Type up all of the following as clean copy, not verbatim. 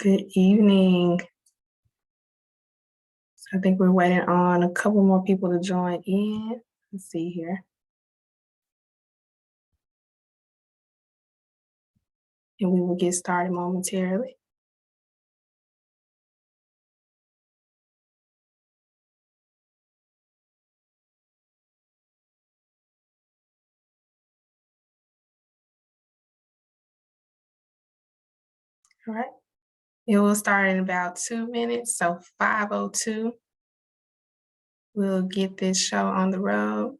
Good evening. So I think we're waiting on a couple more people to join in. Let's see here. And we will get started momentarily. All right. It will start in about 2 minutes, so 5:02. We'll get this show on the road.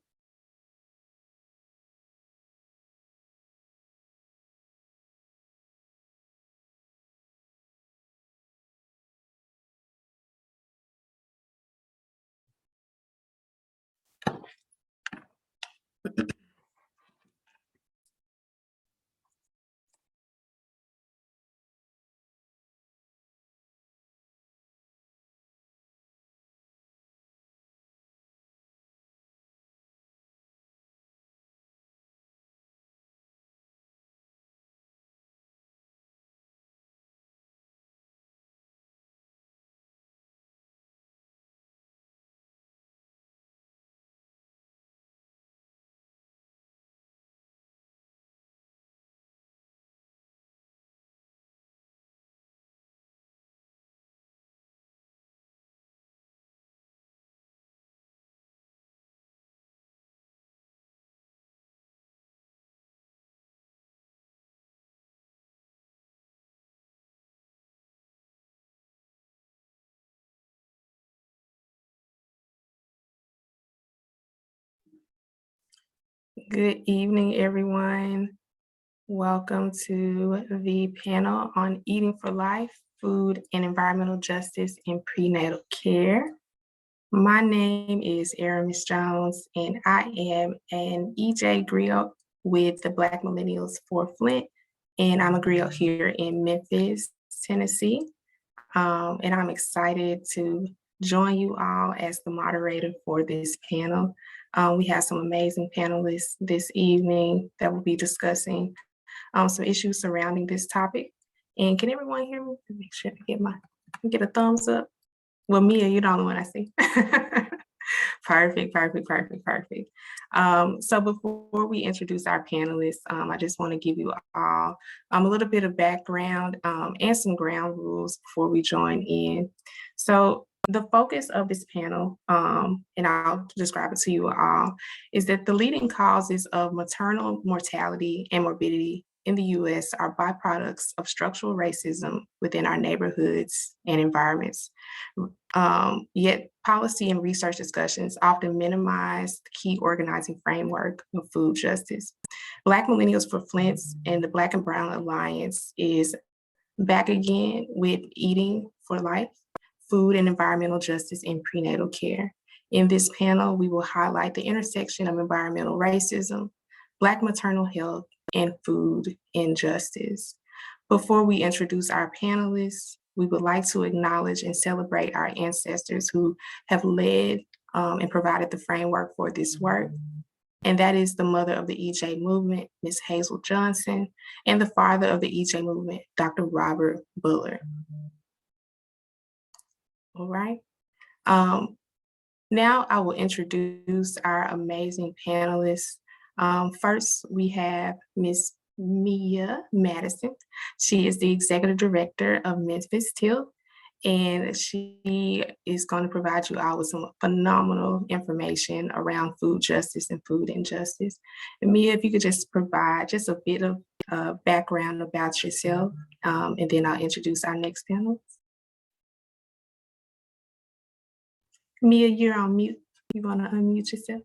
Good evening, everyone. Welcome to the panel on Eating for Life, Food and Environmental Justice in Prenatal Care. My name is Aramis Jones, and I am an EJ Griot with the Black Millennials for Flint, and I'm a Griot here in Memphis, Tennessee. And I'm excited to join you all as the moderator for this panel. We have some amazing panelists this evening that will be discussing some issues surrounding this topic. And can everyone hear me? Make sure I get a thumbs up. Well, Mia, you're the only one I see. Perfect. So before we introduce our panelists, I just want to give you all a little bit of background and some ground rules before we join in. So the focus of this panel, and I'll describe it to you all, is that the leading causes of maternal mortality and morbidity in the U.S. are byproducts of structural racism within our neighborhoods and environments. Yet policy and research discussions often minimize the key organizing framework of food justice. Black Millennials for Flint and the Black+Brown Alliance is back again with Eating for Life, Food and Environmental Justice in Prenatal Care. In this panel, we will highlight the intersection of environmental racism, Black maternal health, and food injustice. Before we introduce our panelists, we would like to acknowledge and celebrate our ancestors who have led and provided the framework for this work. And that is the mother of the EJ movement, Ms. Hazel Johnson, and the father of the EJ movement, Dr. Robert Buller. All right. Now I will introduce our amazing panelists. First, we have Ms. Mia Madison. She is the executive director of Memphis Tilth, and she is going to provide you all with some phenomenal information around food justice and food injustice. And Mia, if you could just provide just a bit of background about yourself, and then I'll introduce our next panel. Mia, you're on mute. You want to unmute yourself?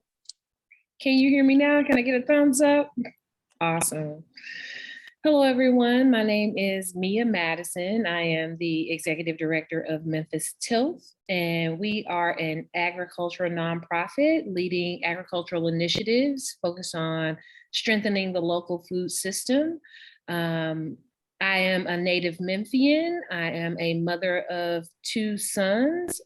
Can you hear me now? Can I get a thumbs up? Awesome. Hello, everyone. My name is Mia Madison. I am the executive director of Memphis Tilth, and we are an agricultural nonprofit leading agricultural initiatives focused on strengthening the local food system. I am a native Memphian. I am a mother of 2 sons.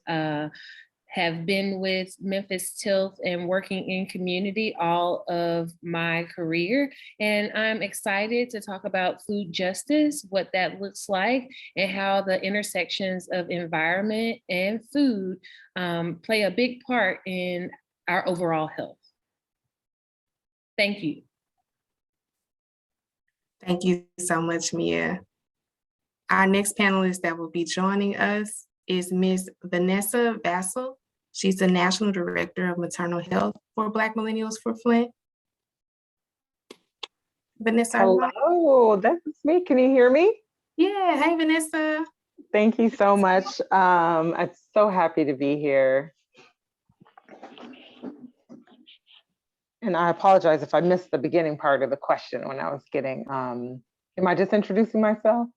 have been with Memphis Tilth and working in community all of my career. And I'm excited to talk about food justice, what that looks like, and how the intersections of environment and food play a big part in our overall health. Thank you. Thank you so much, Mia. Our next panelist that will be joining us is Ms. Vanessa Vassall. She's the National Director of Maternal Health for Black Millennials for Flint. Vanessa. Hello, that's me. Can you hear me? Yeah, hey, Vanessa. Thank you so much. I'm so happy to be here. And I apologize if I missed the beginning part of the question when I was getting, am I just introducing myself?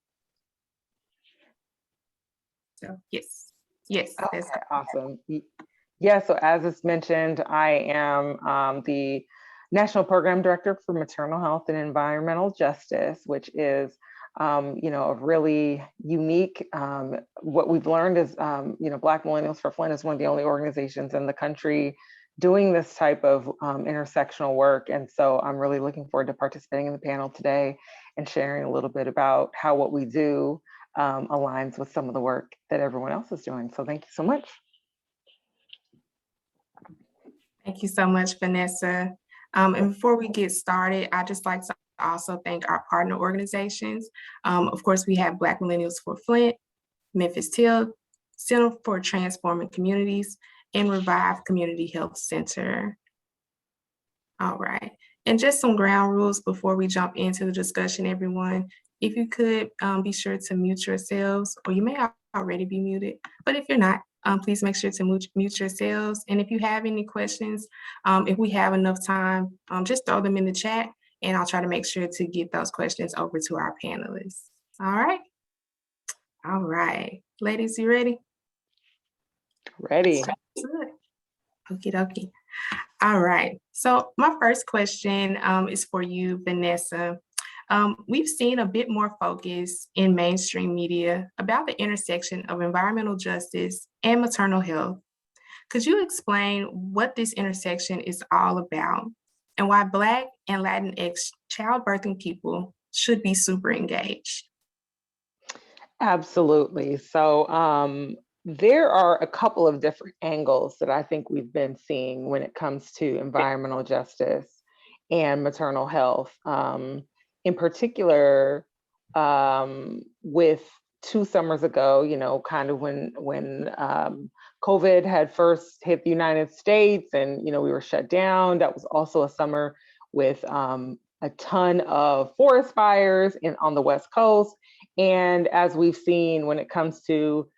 So, yes, okay, that's awesome. Yeah, so as it's mentioned, I am the National Program Director for Maternal Health and Environmental Justice, which is, a really unique, what we've learned is, Black Millennials for Flint is one of the only organizations in the country doing this type of intersectional work. And so I'm really looking forward to participating in the panel today and sharing a little bit about how what we do aligns with some of the work that everyone else is doing. So thank you so much. Thank you so much, Vanessa. And before we get started, I'd just like to also thank our partner organizations. Of course, we have Black Millennials for Flint, Memphis Tilth, Center for Transforming Communities, and Revive Community Health Center. All right, and just some ground rules before we jump into the discussion, everyone. If you could be sure to mute yourselves, or you may already be muted, but if you're not, please make sure to mute yourselves. And if you have any questions, if we have enough time, just throw them in the chat and I'll try to make sure to get those questions over to our panelists. All right. All right. Ladies, you ready? Ready. Okie dokie. All right. So my first question is for you, Vanessa. We've seen a bit more focus in mainstream media about the intersection of environmental justice and maternal health. Could you explain what this intersection is all about and why Black and Latinx childbirthing people should be super engaged? Absolutely. So there are a couple of different angles that I think we've been seeing when it comes to environmental justice and maternal health. In particular, with 2 summers ago, kind of when COVID had first hit the United States and, we were shut down. That was also a summer with a ton of forest fires on the West Coast. And as we've seen when it comes to,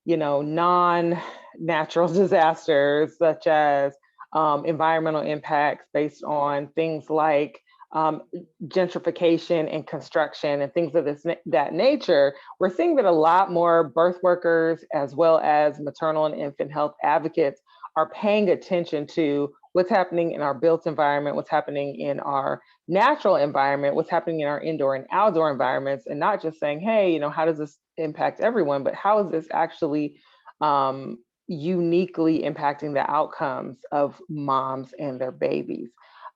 non-natural disasters, such as environmental impacts based on things like gentrification and construction and things of that nature, we're seeing that a lot more birth workers as well as maternal and infant health advocates are paying attention to what's happening in our built environment, what's happening in our natural environment, what's happening in our indoor and outdoor environments, and not just saying, hey, how does this impact everyone, but how is this actually uniquely impacting the outcomes of moms and their babies?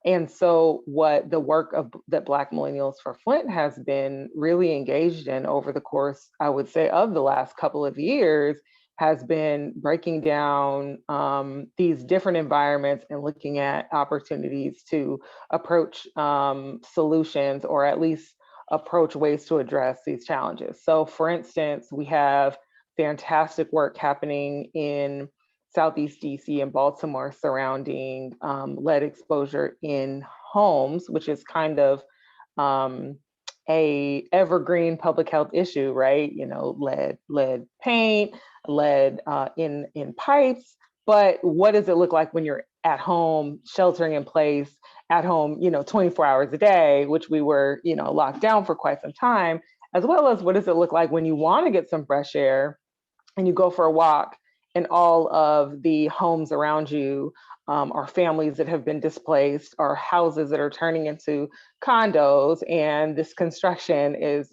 And so what the work that Black Millennials for Flint has been really engaged in over the course, I would say, of the last couple of years has been breaking down these different environments and looking at opportunities to approach solutions, or at least approach ways to address these challenges. So for instance, we have fantastic work happening in Southeast DC and Baltimore surrounding lead exposure in homes, which is kind of a evergreen public health issue, right? Lead paint, lead in pipes. But what does it look like when you're at home, sheltering in place, at home, 24 hours a day, which we were, locked down for quite some time, as well as what does it look like when you want to get some fresh air and you go for a walk and all of the homes around you are families that have been displaced, or houses that are turning into condos, and this construction is,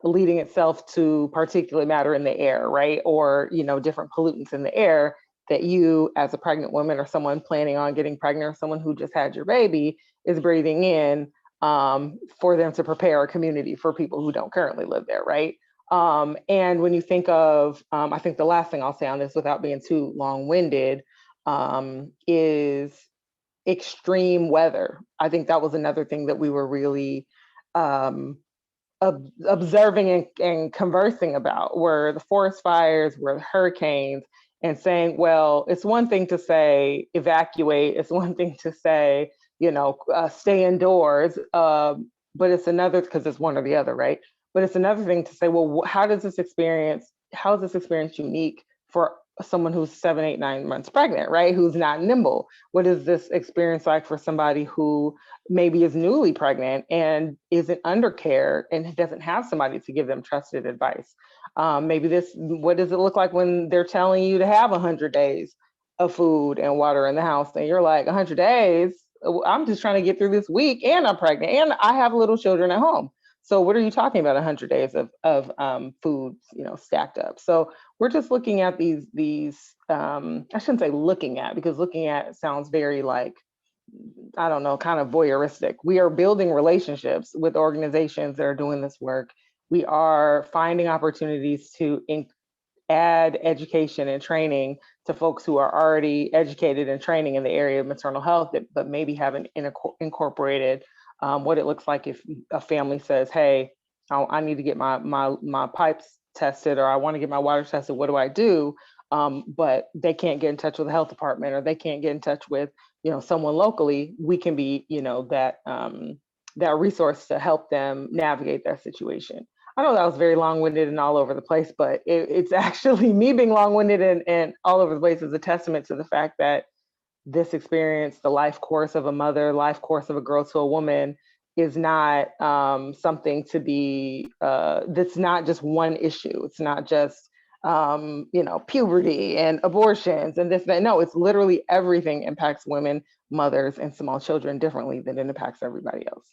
leading itself to particulate matter in the air, right? Or, different pollutants in the air that you as a pregnant woman or someone planning on getting pregnant or someone who just had your baby is breathing in for them to prepare a community for people who don't currently live there, right? And when you think of, I think the last thing I'll say on this without being too long-winded is extreme weather. I think that was another thing that we were really observing and conversing about, were the forest fires, were the hurricanes, and saying, well, it's one thing to say evacuate, it's one thing to say, stay indoors, but it's another, because it's one or the other, right? But it's another thing to say, well, how is this experience unique for someone who's 7, 8, 9 months pregnant, right? Who's not nimble? What is this experience like for somebody who maybe is newly pregnant and isn't under care and doesn't have somebody to give them trusted advice? What does it look like when they're telling you to have 100 days of food and water in the house? And you're like, 100 days? I'm just trying to get through this week, and I'm pregnant, and I have little children at home. So what are you talking about, 100 days of food, stacked up? So we're just looking at these I shouldn't say looking at, because looking at sounds very like, I don't know, kind of voyeuristic. We are building relationships with organizations that are doing this work. We are finding opportunities to add education and training to folks who are already educated and training in the area of maternal health, but maybe haven't incorporated what it looks like if a family says, hey, I need to get my pipes tested, or I want to get my water tested, what do I do? But they can't get in touch with the health department, or they can't get in touch with, someone locally. We can be, that resource to help them navigate that situation. I know that was very long-winded and all over the place, but it's actually me being long-winded and all over the place is a testament to the fact that this experience, the life course of a mother, life course of a girl to a woman, is not something to be, that's not just one issue. It's not just, puberty and abortions and this, that. No, it's literally everything impacts women, mothers, and small children differently than it impacts everybody else.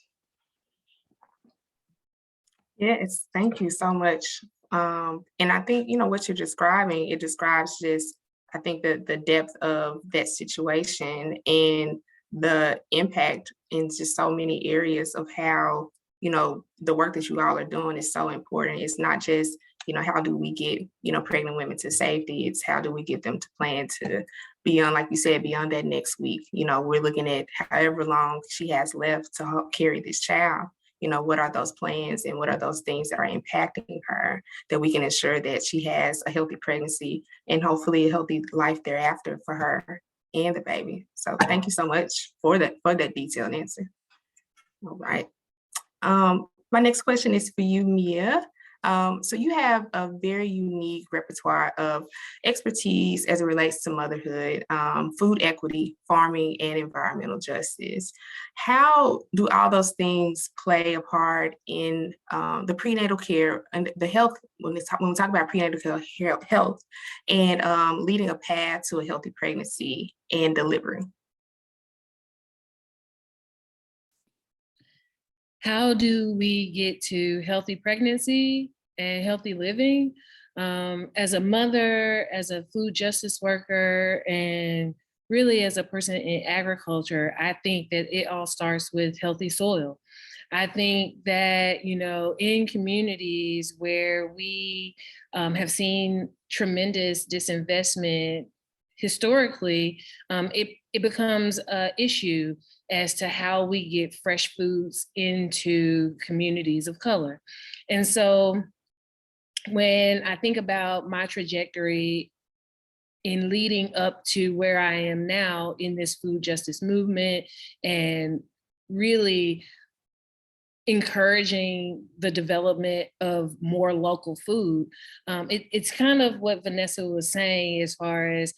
Yes, thank you so much. And I think, what you're describing, it describes just, I think the depth of that situation and the impact in just so many areas of how, the work that you all are doing is so important. It's not just, how do we get, pregnant women to safety? It's how do we get them to plan to beyond, like you said, beyond that next week. We're looking at however long she has left to help carry this child. What are those plans and what are those things that are impacting her that we can ensure that she has a healthy pregnancy and hopefully a healthy life thereafter for her and the baby. So thank you so much for that detailed answer. All right. My next question is for you, Mia. So you have a very unique repertoire of expertise as it relates to motherhood, food equity, farming, and environmental justice. How do all those things play a part in the prenatal care and the health, when we talk about prenatal care, health, and leading a path to a healthy pregnancy and delivery? How do we get to healthy pregnancy and healthy living? As a mother, as a food justice worker, and really as a person in agriculture, I think that it all starts with healthy soil. I think that, in communities where we have seen tremendous disinvestment historically, it becomes an issue as to how we get fresh foods into communities of color. And so when I think about my trajectory in leading up to where I am now in this food justice movement and really encouraging the development of more local food. It's kind of what Vanessa was saying as far as,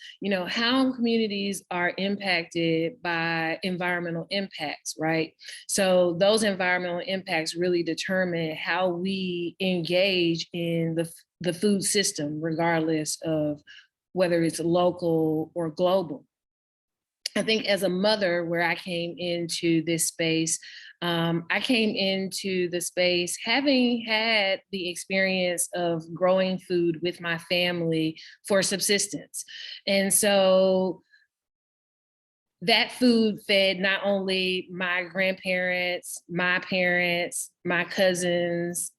how communities are impacted by environmental impacts, right? So those environmental impacts really determine how we engage in the food system, regardless of whether it's local or global. I think as a mother, where I came into this space, I came into the space having had the experience of growing food with my family for subsistence. And so that food fed not only my grandparents, my parents, my cousins,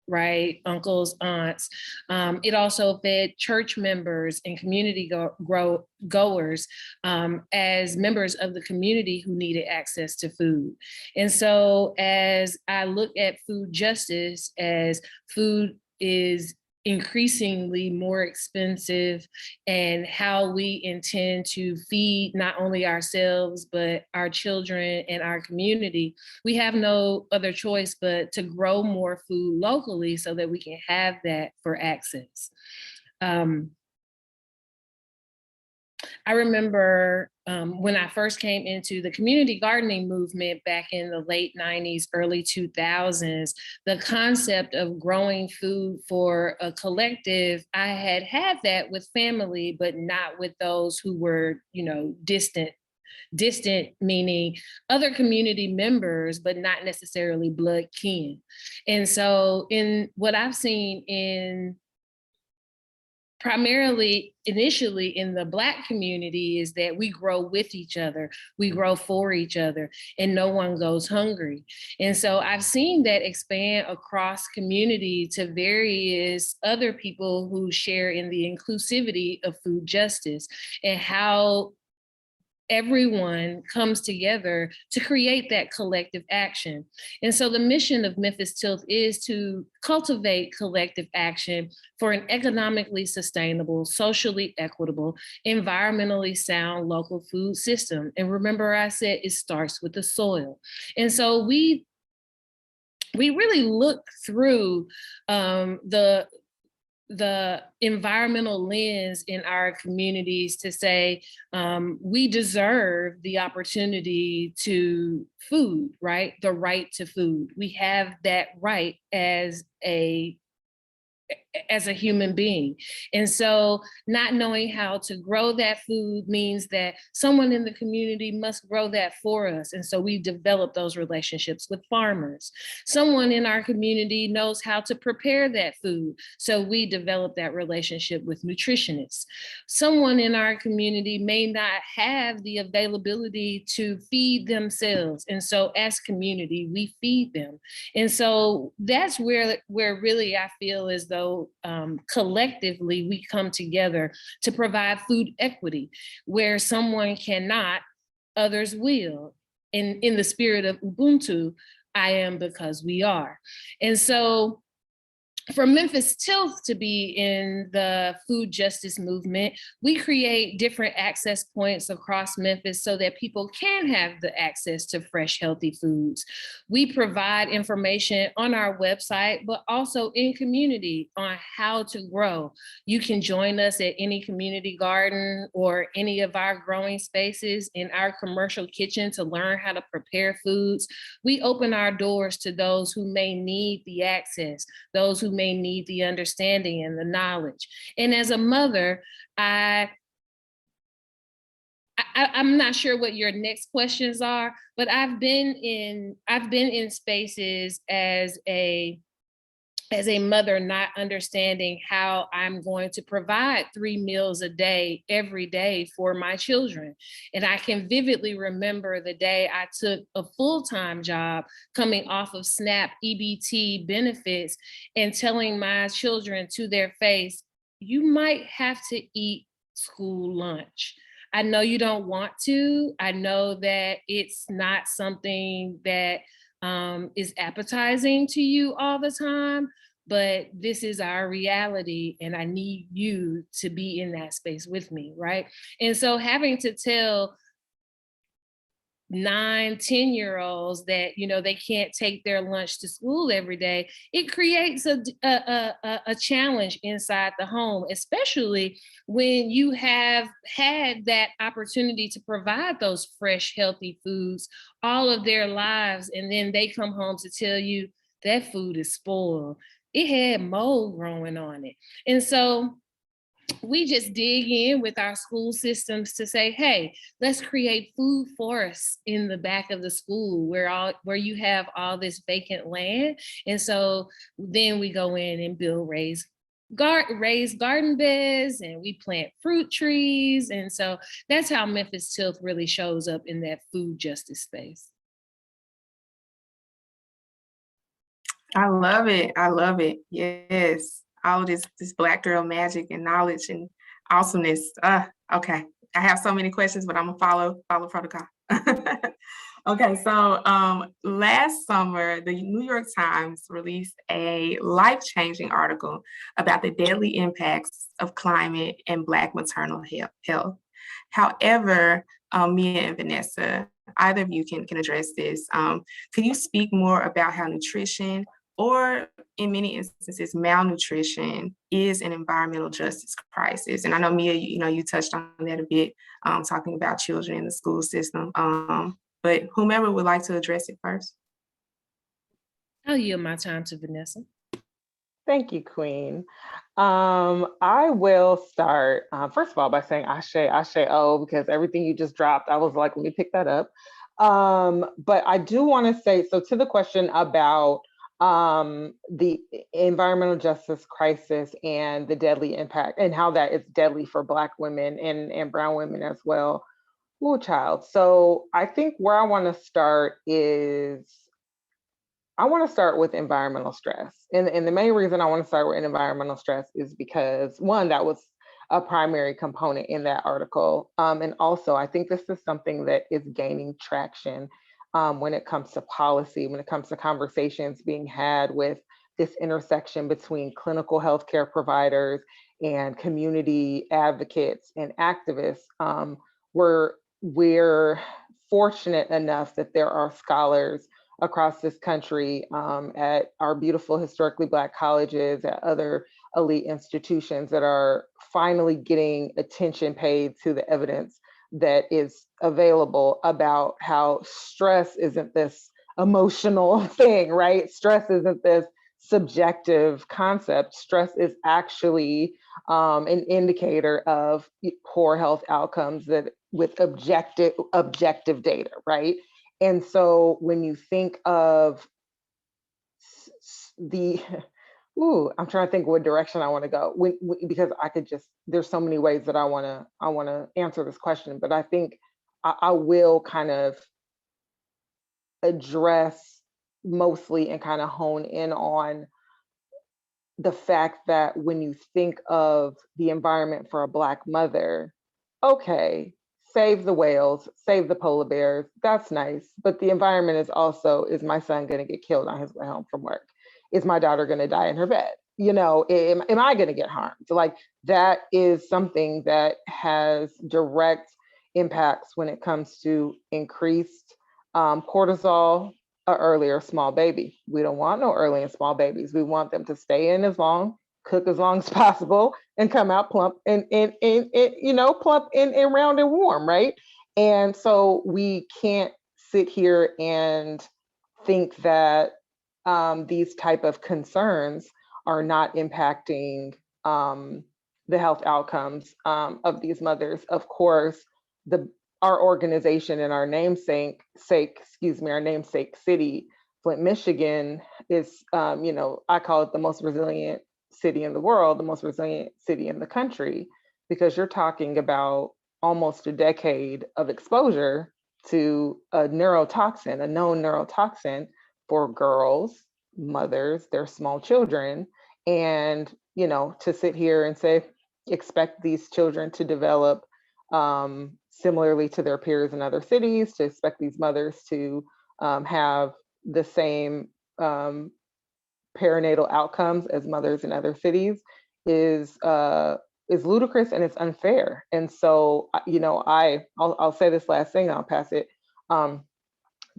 right, uncles, aunts. It also fed church members and community goers as members of the community who needed access to food. And so as I look at food justice, as food is increasingly more expensive, and how we intend to feed not only ourselves, but our children and our community, we have no other choice but to grow more food locally so that we can have that for access. I remember when I first came into the community gardening movement back in the late 90s, early 2000s, the concept of growing food for a collective, I had that with family, but not with those who were, distant meaning other community members, but not necessarily blood kin. And so in what I've seen in primarily initially in the Black community is that we grow with each other, we grow for each other, and no one goes hungry. And so I've seen that expand across community to various other people who share in the inclusivity of food justice, and how everyone comes together to create that collective action. And so the mission of Memphis Tilth is to cultivate collective action for an economically sustainable, socially equitable, environmentally sound local food system. And remember, I said it starts with the soil. And so we really look through the environmental lens in our communities to say, we deserve the opportunity to food, right? The right to food. We have that right as a human being. And so not knowing how to grow that food means that someone in the community must grow that for us. And so we develop those relationships with farmers. Someone in our community knows how to prepare that food. So we develop that relationship with nutritionists. Someone in our community may not have the availability to feed themselves. And so as community, we feed them. And so that's where really I feel as though collectively we come together to provide food equity. Where someone cannot, others will. In the spirit of Ubuntu, I am because we are. And so for Memphis Tilth to be in the food justice movement, we create different access points across Memphis so that people can have the access to fresh, healthy foods. We provide information on our website, but also in community on how to grow. You can join us at any community garden or any of our growing spaces in our commercial kitchen to learn how to prepare foods. We open our doors to those who may need the access, those who may need the understanding and the knowledge. And as a mother, I'm not sure what your next questions are, but I've been in spaces as a mother, not understanding how I'm going to provide 3 meals a day, every day for my children. And I can vividly remember the day I took a full-time job coming off of SNAP EBT benefits and telling my children to their face, you might have to eat school lunch. I know you don't want to. I know that it's not something that is appetizing to you all the time, but this is our reality and I need you to be in that space with me, right? And so having to tell 9, 10-year-olds that, they can't take their lunch to school every day, it creates a challenge inside the home, especially when you have had that opportunity to provide those fresh, healthy foods all of their lives. And then they come home to tell you that food is spoiled. It had mold growing on it. And so we just dig in with our school systems to say, hey, let's create food forests in the back of the school where you have all this vacant land. And so then we go in and build raised garden beds, and we plant fruit trees. And so that's how Memphis Tilth really shows up in that food justice space. I love it. I love it. Yes. All this Black girl magic and knowledge and awesomeness. Okay. I have so many questions, but I'm gonna follow protocol. Okay, so last summer, the New York Times released a life-changing article about the deadly impacts of climate and Black maternal health. However, Mia and Vanessa, either of you can address this. Can you speak more about how nutrition, or in many instances, malnutrition, is an environmental justice crisis? And I know, Mia, you touched on that a bit, talking about children in the school system. But whomever would like to address it first. I'll yield my time to Vanessa. Thank you, Queen. I will start, first of all, by saying Ashe, Ashe, oh, because everything you just dropped, I was like, let me pick that up. But I do want to say, so to the question about the environmental justice crisis and the deadly impact and how that is deadly for Black women and Brown women as well. Oh, child. So I think where I want to start is, I want to start with environmental stress. And the main reason I want to start with environmental stress is because, one, that was a primary component in that article. And also, I think this is something that is gaining traction when it comes to policy, when it comes to conversations being had with this intersection between clinical healthcare providers and community advocates and activists. We're fortunate enough that there are scholars across this country at our beautiful historically Black colleges, at other elite institutions, that are finally getting attention paid to the evidence that is available about how stress isn't this emotional thing, right? Stress isn't this subjective concept. Stress is actually an indicator of poor health outcomes that with objective data, right? And so when you think of I'm trying to think what direction I want to go, because I could just, there's so many ways that I want to answer this question, but I think I will kind of address mostly and kind of hone in on the fact that when you think of the environment for a Black mother, okay, save the whales, save the polar bears, that's nice. But the environment is also, is my son going to get killed on his way home from work? Is my daughter going to die in her bed? Am I going to get harmed? Like, that is something that has direct impacts when it comes to increased cortisol, or earlier small baby. We don't want no early and small babies. We want them to stay in as long, cook as long as possible, and come out plump and plump and round and warm, right? And so we can't sit here and think that these type of concerns are not impacting the health outcomes of these mothers. Of course, our organization and our namesake city, Flint, Michigan, is, I call it the most resilient city in the world, the most resilient city in the country, because you're talking about almost a decade of exposure to a neurotoxin, a known neurotoxin for girls, mothers, their small children. And, to sit here and say, expect these children to develop similarly to their peers in other cities, to expect these mothers to have the same perinatal outcomes as mothers in other cities is ludicrous, and it's unfair. And so, I'll say this last thing, and I'll pass it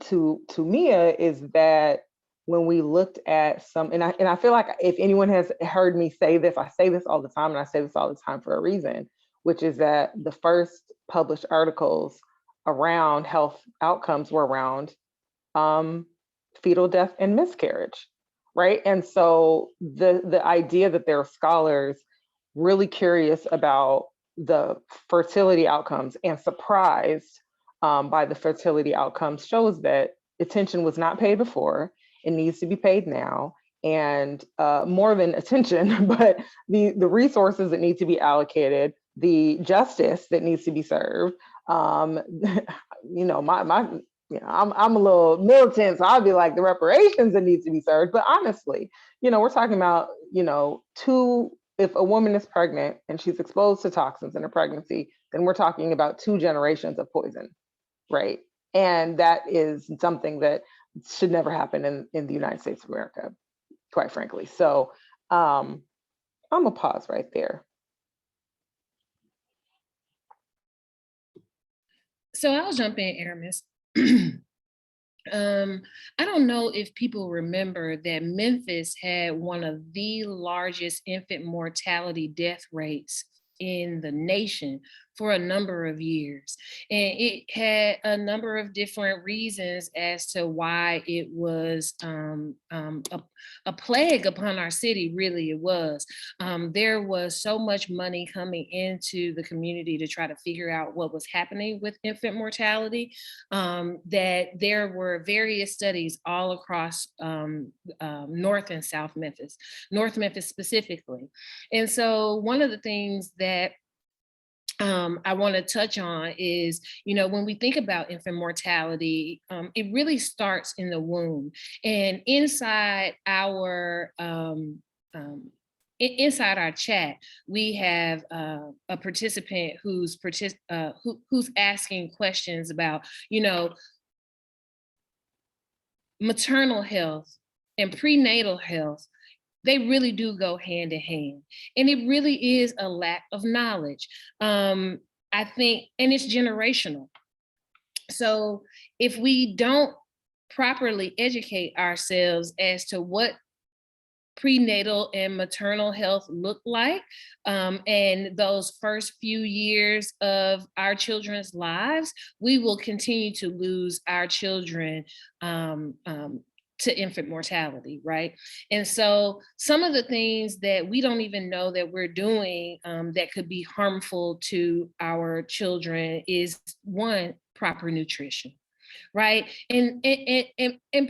to Mia, is that when we looked at and I feel like if anyone has heard me say this, I say this all the time, and I say this all the time for a reason, which is that the first published articles around health outcomes were around fetal death and miscarriage, right? And so the idea that there are scholars really curious about the fertility outcomes and surprised by the fertility outcomes shows that attention was not paid before. It needs to be paid now. And more than attention, but the resources that need to be allocated, the justice that needs to be served. You know, I'm a little militant, so I'll be like the reparations that needs to be served. But honestly, you know, we're talking about, you know, if a woman is pregnant and she's exposed to toxins in her pregnancy, then we're talking about 2 generations of poison, right? And that is something that should never happen in the United States of America, quite frankly. So I'm gonna pause right there. So I'll jump in, Aramis. I don't know if people remember that Memphis had one of the largest infant mortality death rates in the nation for a number of years. And it had a number of different reasons as to why it was a plague upon our city, really it was. There was so much money coming into the community to try to figure out what was happening with infant mortality, that there were various studies all across North and South Memphis, North Memphis specifically. And so one of the things that I want to touch on is, you know, when we think about infant mortality, it really starts in the womb. And inside our chat, we have a participant who's asking questions about, you know, maternal health and prenatal health. They really do go hand in hand. And it really is a lack of knowledge. I think, and it's generational. So if we don't properly educate ourselves as to what prenatal and maternal health look like, and those first few years of our children's lives, we will continue to lose our children to infant mortality, right? And so some of the things that we don't even know that we're doing that could be harmful to our children is, one, proper nutrition, right? And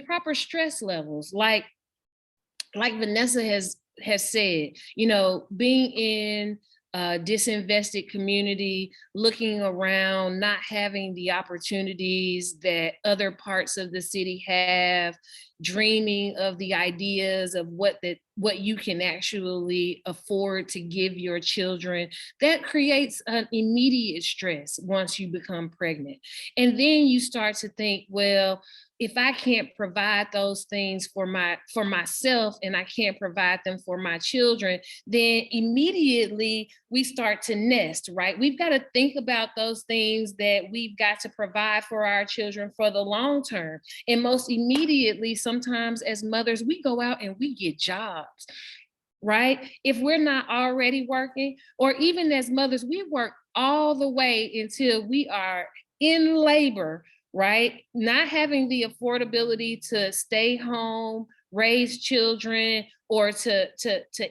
proper stress levels, like Vanessa has said, you know, being in a disinvested community, looking around, not having the opportunities that other parts of the city have, dreaming of the ideas of what you can actually afford to give your children, that creates an immediate stress once you become pregnant. And then you start to think, well, if I can't provide those things for myself and I can't provide them for my children, then immediately we start to nest, right? We've got to think about those things that we've got to provide for our children for the long term. And most immediately, sometimes as mothers, we go out and we get jobs, right? If we're not already working, or even as mothers, we work all the way until we are in labor, right? Not having the affordability to stay home, raise children, or to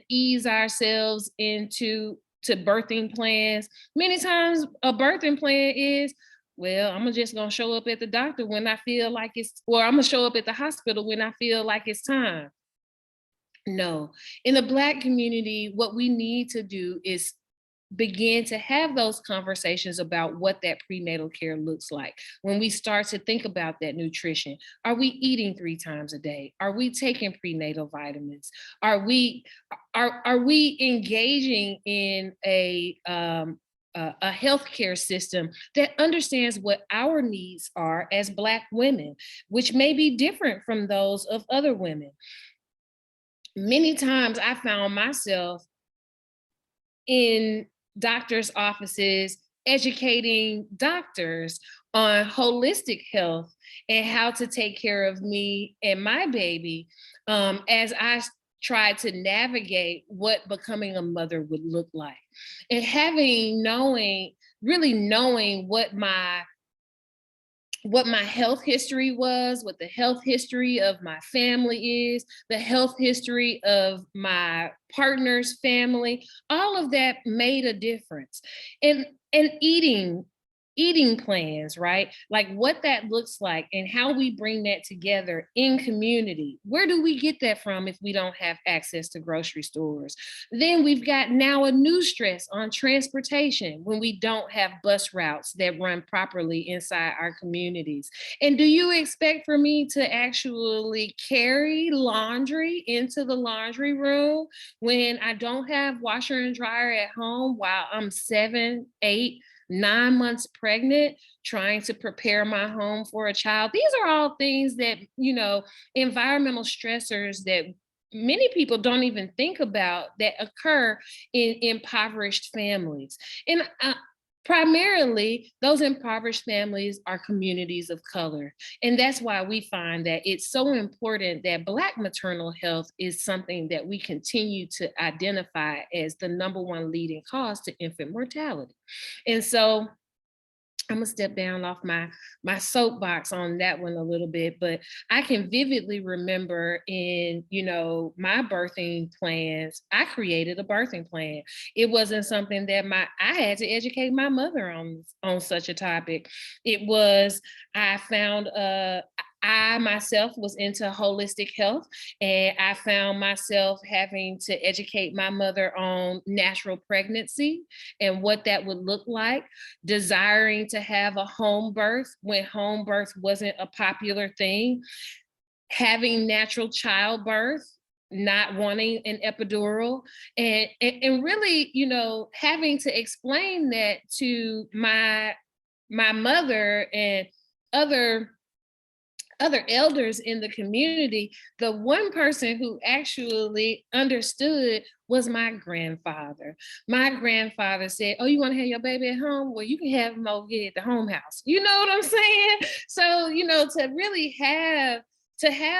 ease ourselves into birthing plans. Many times a birthing plan is, well, I'm just gonna show up at the doctor when I feel like it's, or I'm gonna show up at the hospital when I feel like it's time. No, in the Black community, what we need to do is begin to have those conversations about what that prenatal care looks like. When we start to think about that nutrition, are we eating 3 times a day? Are we taking prenatal vitamins? Are we engaging in a healthcare system that understands what our needs are as Black women, which may be different from those of other women? Many times I found myself in doctors' offices educating doctors on holistic health and how to take care of me and my baby, as I tried to navigate what becoming a mother would look like. And really knowing what my what my health history was, what the health history of my family is, the health history of my partner's family. All of that made a difference. And eating plans, right? Like what that looks like and how we bring that together in community. Where do we get that from if we don't have access to grocery stores? Then we've got now a new stress on transportation when we don't have bus routes that run properly inside our communities. And do you expect for me to actually carry laundry into the laundry room when I don't have washer and dryer at home while I'm 7, 8, 9 months pregnant, trying to prepare my home for a child? These are all things that, environmental stressors that many people don't even think about that occur in impoverished families. And primarily, those impoverished families are communities of color. And that's why we find that it's so important that Black maternal health is something that we continue to identify as the #1 leading cause to infant mortality. And so I'm gonna step down off my soapbox on that one a little bit, but I can vividly remember in, my birthing plans, I created a birthing plan. It wasn't something that I had to educate my mother on such a topic. It was, I myself was into holistic health, and I found myself having to educate my mother on natural pregnancy and what that would look like, desiring to have a home birth when home birth wasn't a popular thing, having natural childbirth, not wanting an epidural, and really, having to explain that to my mother and other elders in the community. The one person who actually understood was my grandfather. My grandfather said, "Oh, you want to have your baby at home? Well, you can have him over here at the home house." You know what I'm saying? So, to really have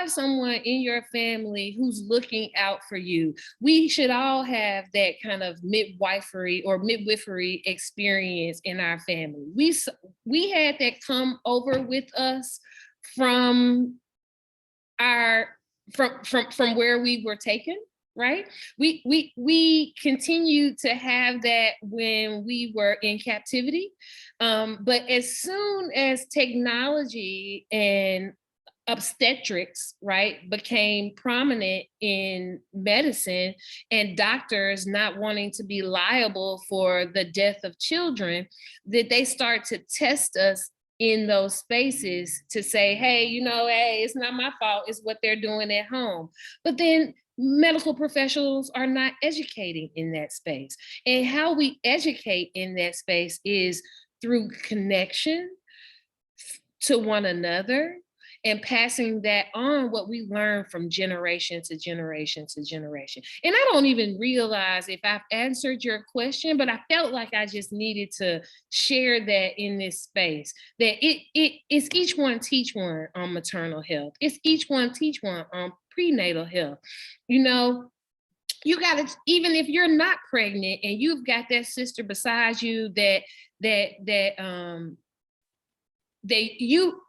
someone in your family who's looking out for you. We should all have that kind of midwifery experience in our family. We had that come over with us from where we were taken, right? We continue to have that when we were in captivity, but as soon as technology and obstetrics, right, became prominent in medicine, and doctors not wanting to be liable for the death of children, that they start to test us in those spaces to say, hey, hey, it's not my fault, it's what they're doing at home. But then medical professionals are not educating in that space. And how we educate in that space is through connection to one another and passing that on, what we learn from generation to generation to generation. And I don't even realize if I've answered your question, but I felt like I just needed to share that in this space, that it's each one teach one on maternal health. It's each one teach one on prenatal health. You got to, even if you're not pregnant and you've got that sister beside you that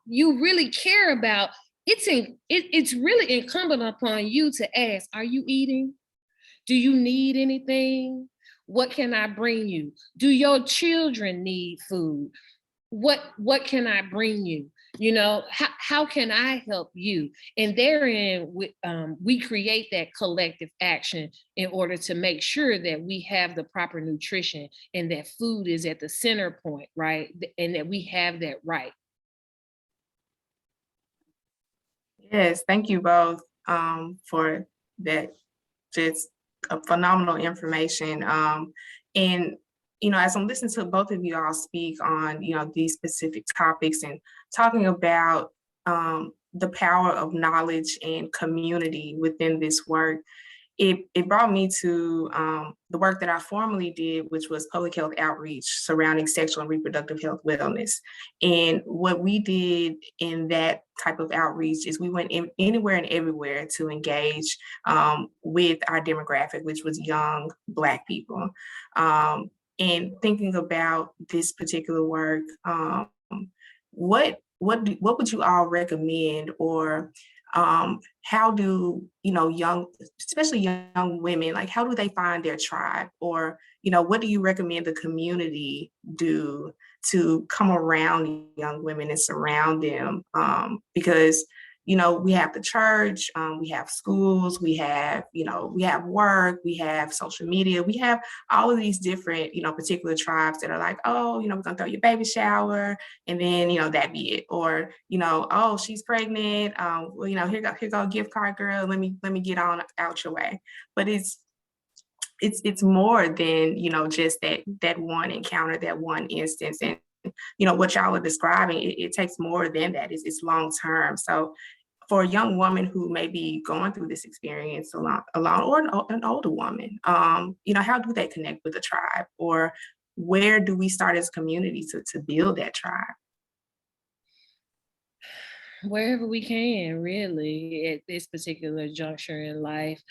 you really care about, it's really incumbent upon you to ask, are you eating? Do you need anything? What can I bring you? Do your children need food? What can I bring you? How can I help you? And therein, we create that collective action in order to make sure that we have the proper nutrition and that food is at the center point, right? And that we have that right. Yes, thank you both for that, just phenomenal information. And as I'm listening to both of you all speak on these specific topics and talking about the power of knowledge and community within this work, it brought me to the work that I formerly did, which was public health outreach surrounding sexual and reproductive health wellness. And what we did in that type of outreach is we went anywhere and everywhere to engage with our demographic, which was young Black people. And thinking about this particular work, what what would you all recommend, or how do, especially young women, like how do they find their tribe, or, what do you recommend the community do to come around young women and surround them? Because we have the church, we have schools, we have work, we have social media, we have all of these different, particular tribes that are like, oh, we're gonna throw your baby shower, and then, that be it. Or, oh, she's pregnant, well, here go a gift card, girl, let me get on out your way. But it's more than, just that one encounter, that one instance. And what y'all are describing, it takes more than that. It's long term. So for a young woman who may be going through this experience alone, or an older woman, how do they connect with a tribe, or where do we start as a community to build that tribe? Wherever we can, really, at this particular juncture in life.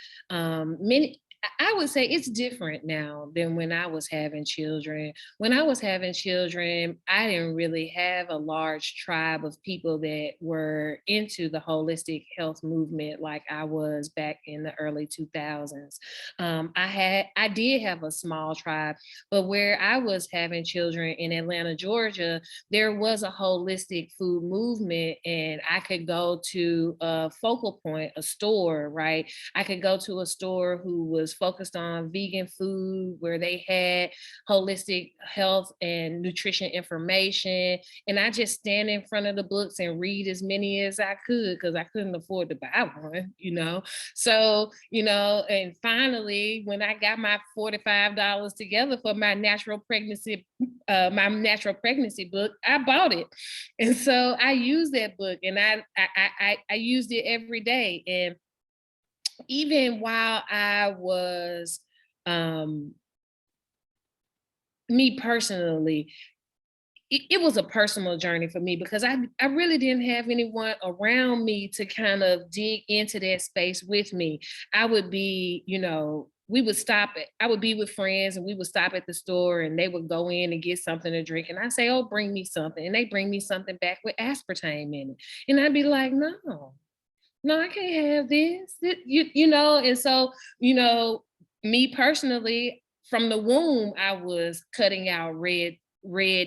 I would say it's different now than when I was having children. When I was having children, I didn't really have a large tribe of people that were into the holistic health movement like I was back in the early 2000s. I did have a small tribe, but where I was having children in Atlanta, Georgia, there was a holistic food movement, and I could go to a focal point, a store, right? I could go to a store who was focused on vegan food, where they had holistic health and nutrition information. And I just stand in front of the books and read as many as I could, because I couldn't afford to buy one, So, and finally, when I got my $45 together for my natural pregnancy book, I bought it. And so I used that book, and I used it every day. And even while I was, me personally, it was a personal journey for me, because I really didn't have anyone around me to kind of dig into that space with me. I would be, I would be with friends, and we would stop at the store, and they would go in and get something to drink. And I say, oh, bring me something. And they bring me something back with aspartame in it. And I'd be like, no, I can't have this. And so, me personally, from the womb, I was cutting out red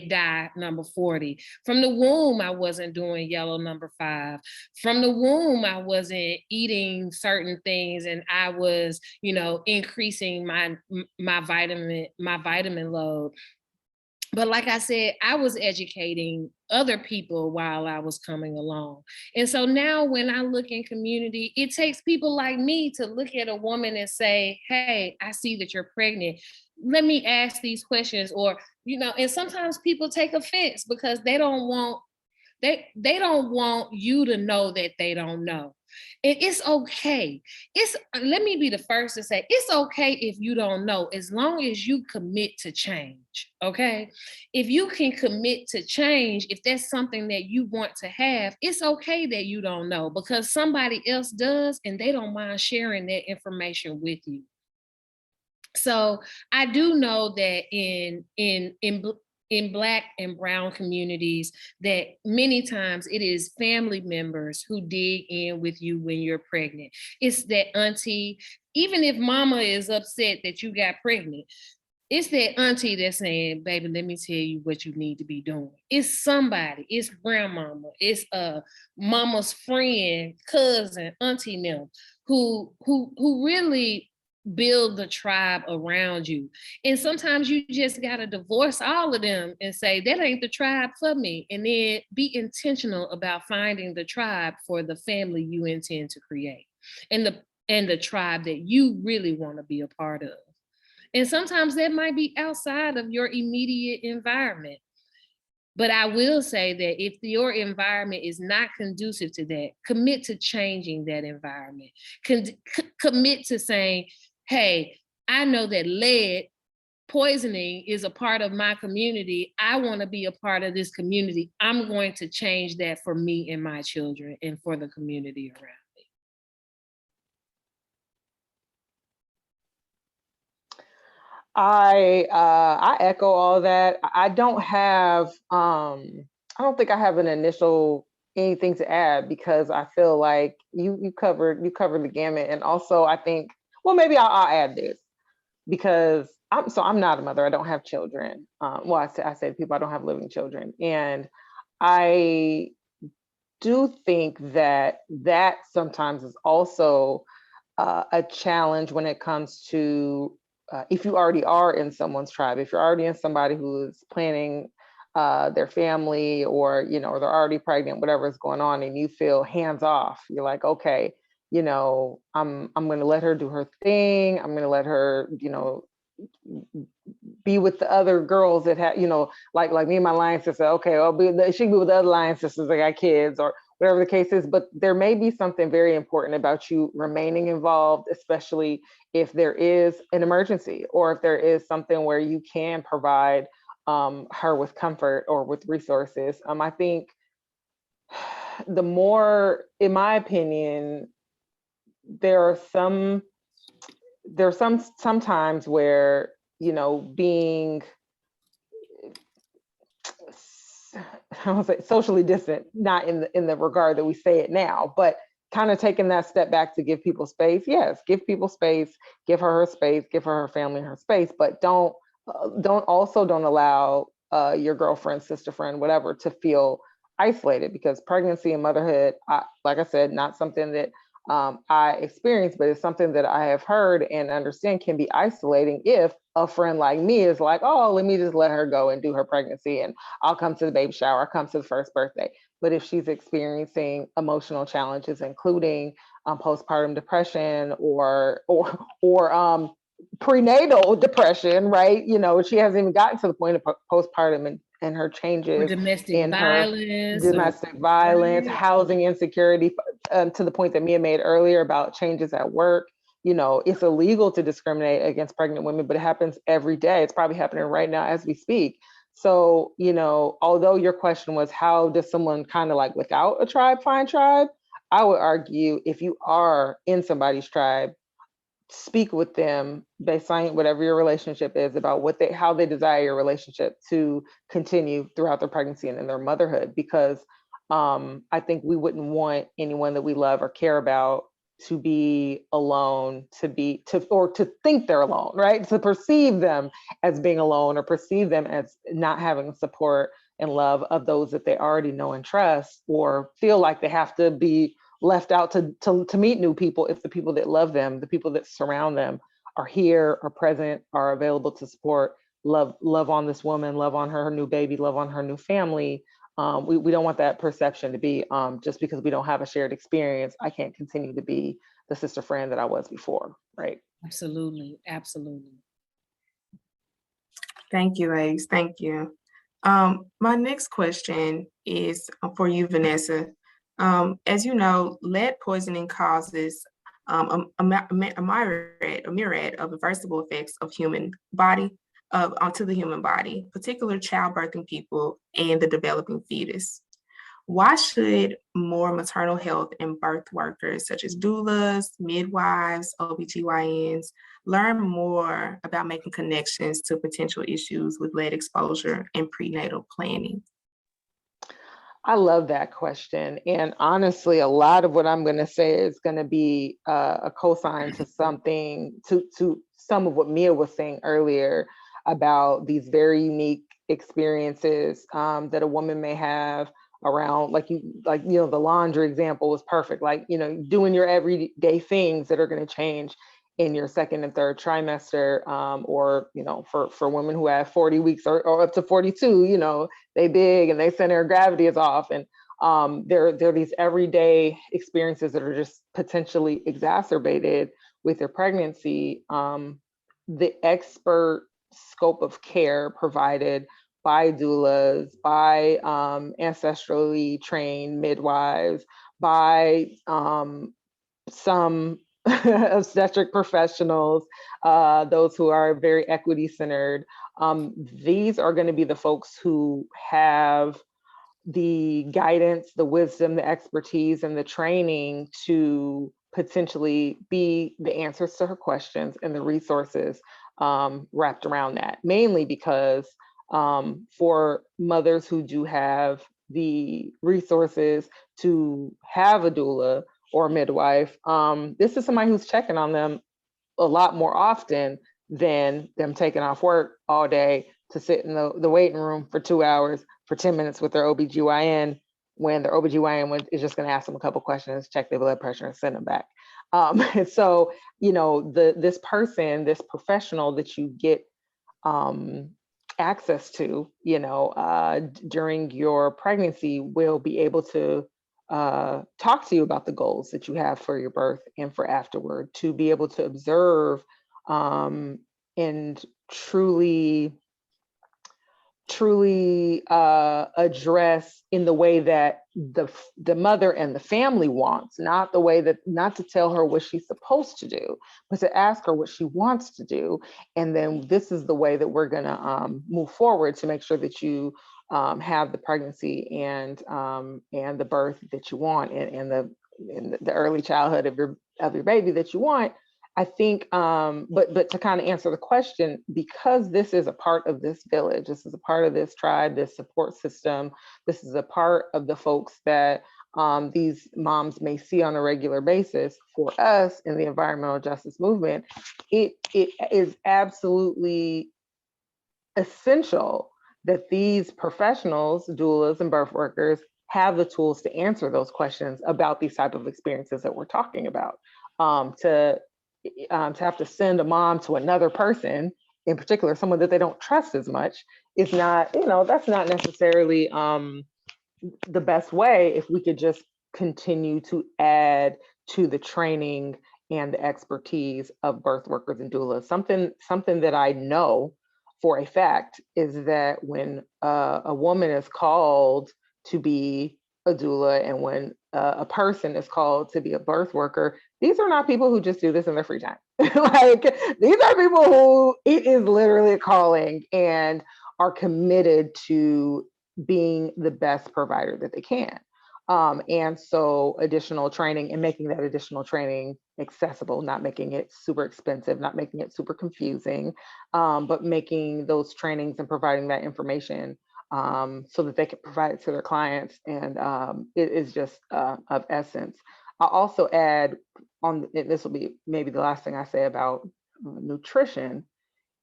dye number 40. From the womb, I wasn't doing yellow number 5. From the womb, I wasn't eating certain things, and I was, increasing my vitamin load. But like I said, I was educating other people while I was coming along. And so now when I look in community, it takes people like me to look at a woman and say, hey, I see that you're pregnant. Let me ask these questions. Or, and sometimes people take offense because they don't want you to know that they don't know. And it's okay. Let me be the first to say, it's okay if you don't know, as long as you commit to change, okay? If you can commit to change, if that's something that you want to have, it's okay that you don't know, because somebody else does, and they don't mind sharing that information with you. So I do know that in Black and Brown communities, that many times it is family members who dig in with you when you're pregnant. It's that auntie, even if mama is upset that you got pregnant, it's that auntie that's saying, baby, let me tell you what you need to be doing. It's somebody, it's grandmama, it's mama's friend, cousin, auntie them, who really build the tribe around you. And sometimes you just got to divorce all of them and say, that ain't the tribe for me. And then be intentional about finding the tribe for the family you intend to create, and the tribe that you really want to be a part of. And sometimes that might be outside of your immediate environment. But I will say that if your environment is not conducive to that, commit to changing that environment. Commit to saying, hey, I know that lead poisoning is a part of my community. I want to be a part of this community. I'm going to change that for me and my children and for the community around me. I echo all that. I don't have I don't think I have an initial anything to add, because I feel like you covered the gamut. And also I think, well, maybe I'll add this, because I'm not a mother. I don't have children. Well, I say to people, I don't have living children, and I do think that sometimes is also a challenge when it comes to if you already are in someone's tribe, if you're already in somebody who's planning their family, or or they're already pregnant, whatever is going on, and you feel hands off. You're like, okay, I'm going to let her do her thing. I'm going to let her, be with the other girls that have, like me and my lion sister. Okay, she can be with the other lion sisters that got kids, or whatever the case is. But there may be something very important about you remaining involved, especially if there is an emergency, or if there is something where you can provide her with comfort or with resources. I think the more, in my opinion, there are sometimes where, being, I don't say socially distant, not in the regard that we say it now, but kind of taking that step back to give people space. Yes, give people space, give her space, give her family her space, but don't allow your girlfriend, sister, friend, whatever, to feel isolated, because pregnancy and motherhood, like I said, not something that I experienced, but it's something that I have heard and understand can be isolating if a friend like me is like, oh, let me just let her go and do her pregnancy, and I'll come to the baby shower, I'll come to the first birthday. But if she's experiencing emotional challenges, including postpartum depression or prenatal depression, right? She hasn't even gotten to the point of postpartum, and her changes, or domestic in her violence, domestic violence, right, housing insecurity, to the point that Mia made earlier about changes at work. It's illegal to discriminate against pregnant women, but it happens every day. It's probably happening right now as we speak. So, although your question was, how does someone kind of like without a tribe find tribe? I would argue, if you are in somebody's tribe, speak with them based on whatever your relationship is, about how they desire your relationship to continue throughout their pregnancy and in their motherhood. Because I think we wouldn't want anyone that we love or care about to be alone, or to think they're alone, right? To perceive them as being alone, or perceive them as not having support and love of those that they already know and trust, or feel like they have to be left out to meet new people, if the people that love them, the people that surround them, are here, are present, are available to support, love on this woman, love on her new baby, love on her new family. We don't want that perception to be, just because we don't have a shared experience, I can't continue to be the sister friend that I was before, right? absolutely, absolutely. Thank you, ladies. Thank you. My next question is for you, Vanessa. As you know, lead poisoning causes a myriad of reversible effects of human body, onto the human body, particularly childbirthing people and the developing fetus. Why should more maternal health and birth workers, such as doulas, midwives, OBGYNs, learn more about making connections to potential issues with lead exposure and prenatal planning? I love that question. And honestly, a lot of what I'm going to say is going to be a cosign to some of what Mia was saying earlier about these very unique experiences that a woman may have around, the laundry example was perfect. Doing your everyday things that are going to change in your second and third trimester, or for women who have 40 weeks or up to 42, they big and they center of gravity is off, and there are these everyday experiences that are just potentially exacerbated with your pregnancy. The expert scope of care provided by doulas, by ancestrally trained midwives, by some obstetric professionals, those who are very equity centered. These are going to be the folks who have the guidance, the wisdom, the expertise, and the training to potentially be the answers to her questions and the resources wrapped around that. Mainly because for mothers who do have the resources to have a doula or a midwife, this is somebody who's checking on them a lot more often than them taking off work all day to sit in the waiting room for 2 hours for 10 minutes with their OBGYN, when their OBGYN is just going to ask them a couple questions, check their blood pressure, and send them back. And so, you know, this person, this professional that you get access to, you know, during your pregnancy will be able to talk to you about the goals that you have for your birth and for afterward, to be able to observe and truly address in the way that the mother and the family wants, not to tell her what she's supposed to do, but to ask her what she wants to do. And then this is the way that we're going to move forward to make sure that you have the pregnancy and the birth that you want, and the early childhood of your baby that you want. I think, but to kind of answer the question, because this is a part of this village, this is a part of this tribe, this support system, this is a part of the folks that these moms may see on a regular basis. For us in the environmental justice movement, it is absolutely essential that these professionals, doulas and birth workers, have the tools to answer those questions about these type of experiences that we're talking about. To have to send a mom to another person, in particular, someone that they don't trust as much, is not, you know, that's not necessarily the best way. If we could just continue to add to the training and the expertise of birth workers and doulas. Something that I know for a fact is that when a woman is called to be a doula, and when a person is called to be a birth worker, these are not people who just do this in their free time. Like, these are people who it is literally a calling and are committed to being the best provider that they can. And so additional training, and making that additional training accessible, not making it super expensive, not making it super confusing, but making those trainings and providing that information so that they can provide it to their clients. And it is just of essence. I'll also add on, this will be maybe the last thing I say about nutrition,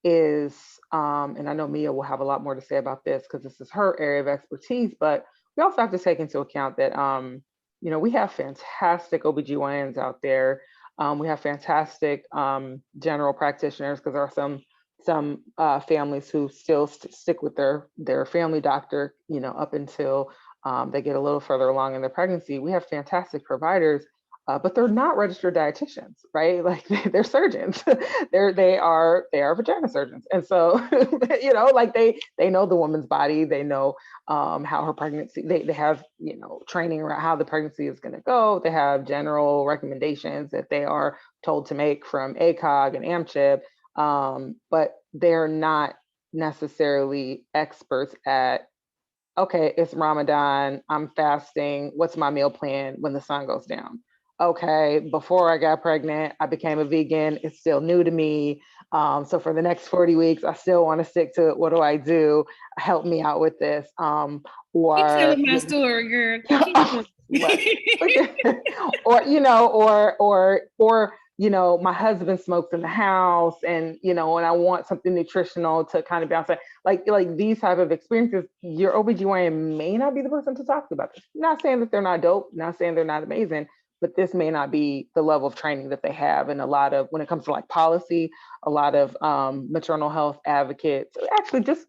is, and I know Mia will have a lot more to say about this because this is her area of expertise, but we also have to take into account that, you know, we have fantastic OBGYNs out there. We have fantastic general practitioners, because there are some families who still stick with their family doctor, you know, up until they get a little further along in their pregnancy. We have fantastic providers, but they're not registered dietitians, right? Like, they're surgeons. they are vagina surgeons, and so you know, like they know the woman's body. They know how her pregnancy. They have, you know, training around how the pregnancy is going to go. They have general recommendations that they are told to make from ACOG and AMCHIP. But they're not necessarily experts at, okay, it's Ramadan, I'm fasting, what's my meal plan when the sun goes down? Okay, before I got pregnant, I became a vegan, it's still new to me. So for the next 40 weeks, I still want to stick to it. What do I do? Help me out with this. Keep telling my story, girl. Or, you know, or you know, my husband smokes in the house, and, you know, and I want something nutritional to kind of bounce it. Like these type of experiences, your OBGYN may not be the person to talk about this. Not saying that they're not dope, not saying they're not amazing, but this may not be the level of training that they have. And a lot of, when it comes to like policy, a lot of maternal health advocates, actually just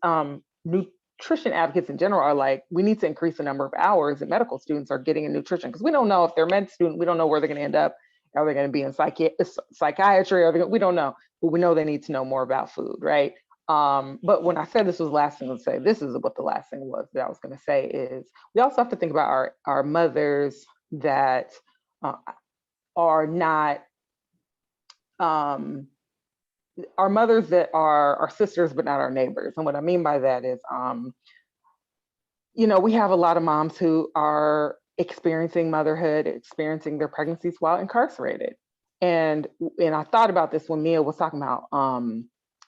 nutrition advocates in general, are like, we need to increase the number of hours that medical students are getting in nutrition, because we don't know if they're a med student, we don't know where they're going to end up. Are they going to be in psychiatry? We don't know, but we know they need to know more about food, right? But when I said this was the last thing to say, this is what the last thing was that I was going to say, is we also have to think about our mothers that are not, our mothers that are our sisters, but not our neighbors. And what I mean by that is, you know, we have a lot of moms who are experiencing motherhood, experiencing their pregnancies while incarcerated. And I thought about this when Mia was talking about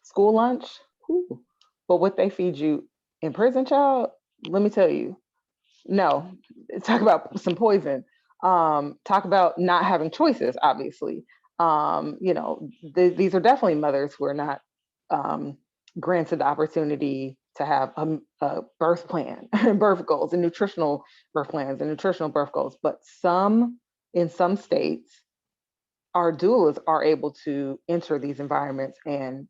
school lunch. Ooh. But what they feed you in prison, child, let me tell you, No, talk about some poison. Talk about not having choices, obviously. These are definitely mothers who are not granted the opportunity to have a birth plan, birth goals, and nutritional birth plans and nutritional birth goals. But in some states, our doulas are able to enter these environments and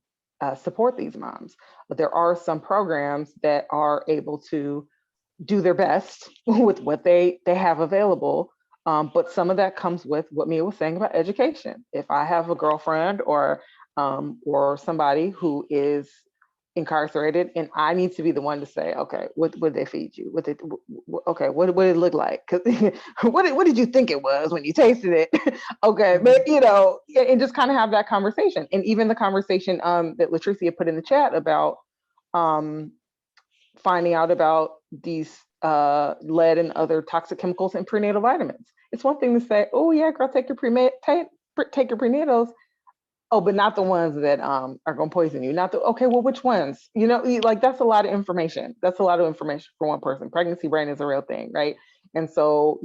support these moms. But there are some programs that are able to do their best with what they have available. But some of that comes with what Mia was saying about education. If I have a girlfriend or somebody who is incarcerated, and I need to be the one to say, okay, what did they feed you? What did it look like? What did you think it was when you tasted it? Okay, but and just kind of have that conversation. And even the conversation that Latricia put in the chat about finding out about these lead and other toxic chemicals in prenatal vitamins. It's one thing to say, oh yeah, girl, take your prenatals. Oh, but not the ones that are going to poison you. Okay, well, which ones? Like that's a lot of information. That's a lot of information for one person. Pregnancy brain is a real thing, right? And so,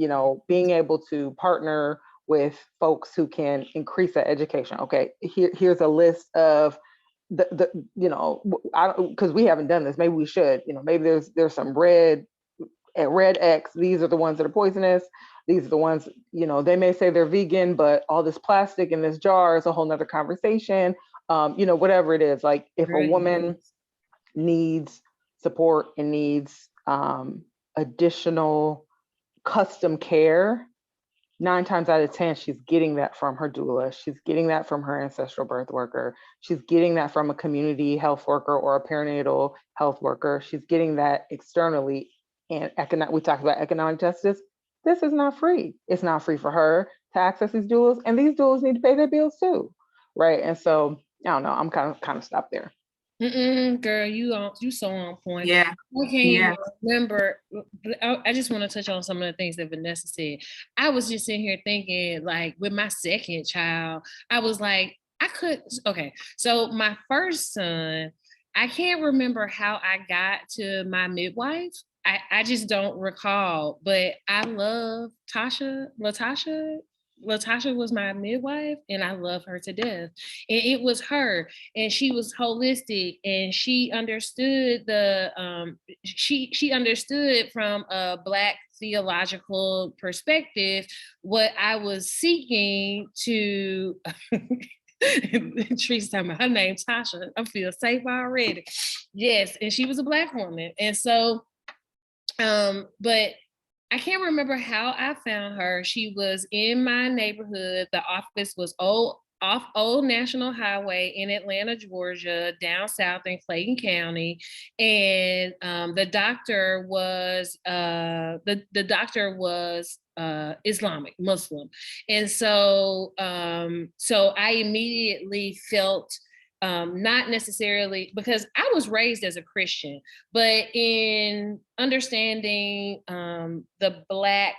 being able to partner with folks who can increase that education. Okay, here's a list of because we haven't done this. Maybe we should. Maybe there's some red X. These are the ones that are poisonous. These are the ones, they may say they're vegan, but all this plastic in this jar is a whole nother conversation. Whatever it is, like if a woman needs support and needs additional custom care, 9 times out of 10, she's getting that from her doula. She's getting that from her ancestral birth worker. She's getting that from a community health worker or a perinatal health worker. She's getting that externally. And we talked about economic justice. This is not free. It's not free for her to access these doulas, and these doulas need to pay their bills too, right? And so I don't know. I'm kind of stopped there. Girl, you so on point. Yeah. I can't even remember. I just want to touch on some of the things that Vanessa said. I was just sitting here thinking, like, with my second child, I was like, okay. So my first son, I can't remember how I got to my midwife. I just don't recall, but I love Latasha. Latasha was my midwife, and I love her to death. And it was her, and she was holistic, and she understood she understood from a Black theological perspective what I was seeking to. Tree's talking about her name, Tasha. I feel safe already. Yes, and she was a Black woman, and so. But I can't remember how I found her. She was in my neighborhood. The office was off Old National Highway in Atlanta, Georgia, down south in Clayton County. And the doctor was Islamic, Muslim. And so I immediately felt not necessarily, because I was raised as a Christian, but in understanding the Black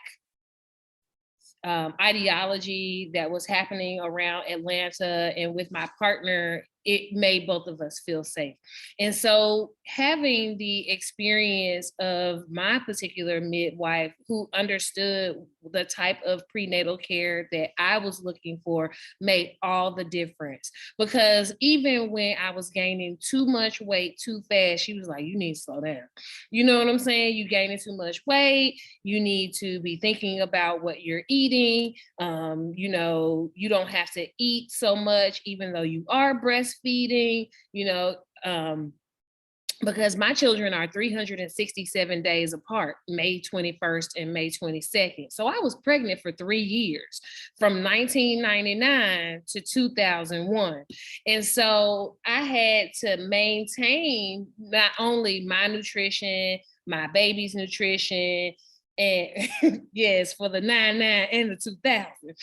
ideology that was happening around Atlanta and with my partner, it made both of us feel safe. And so having the experience of my particular midwife who understood the type of prenatal care that I was looking for made all the difference. Because even when I was gaining too much weight too fast, she was like, you need to slow down. You know what I'm saying? You gaining too much weight. You need to be thinking about what you're eating. You don't have to eat so much, even though you are breastfeeding, because my children are 367 days apart, May 21st and May 22nd. So I was pregnant for 3 years, from 1999 to 2001. And so I had to maintain not only my nutrition, my baby's nutrition, and yes, for the 99 and the 2000.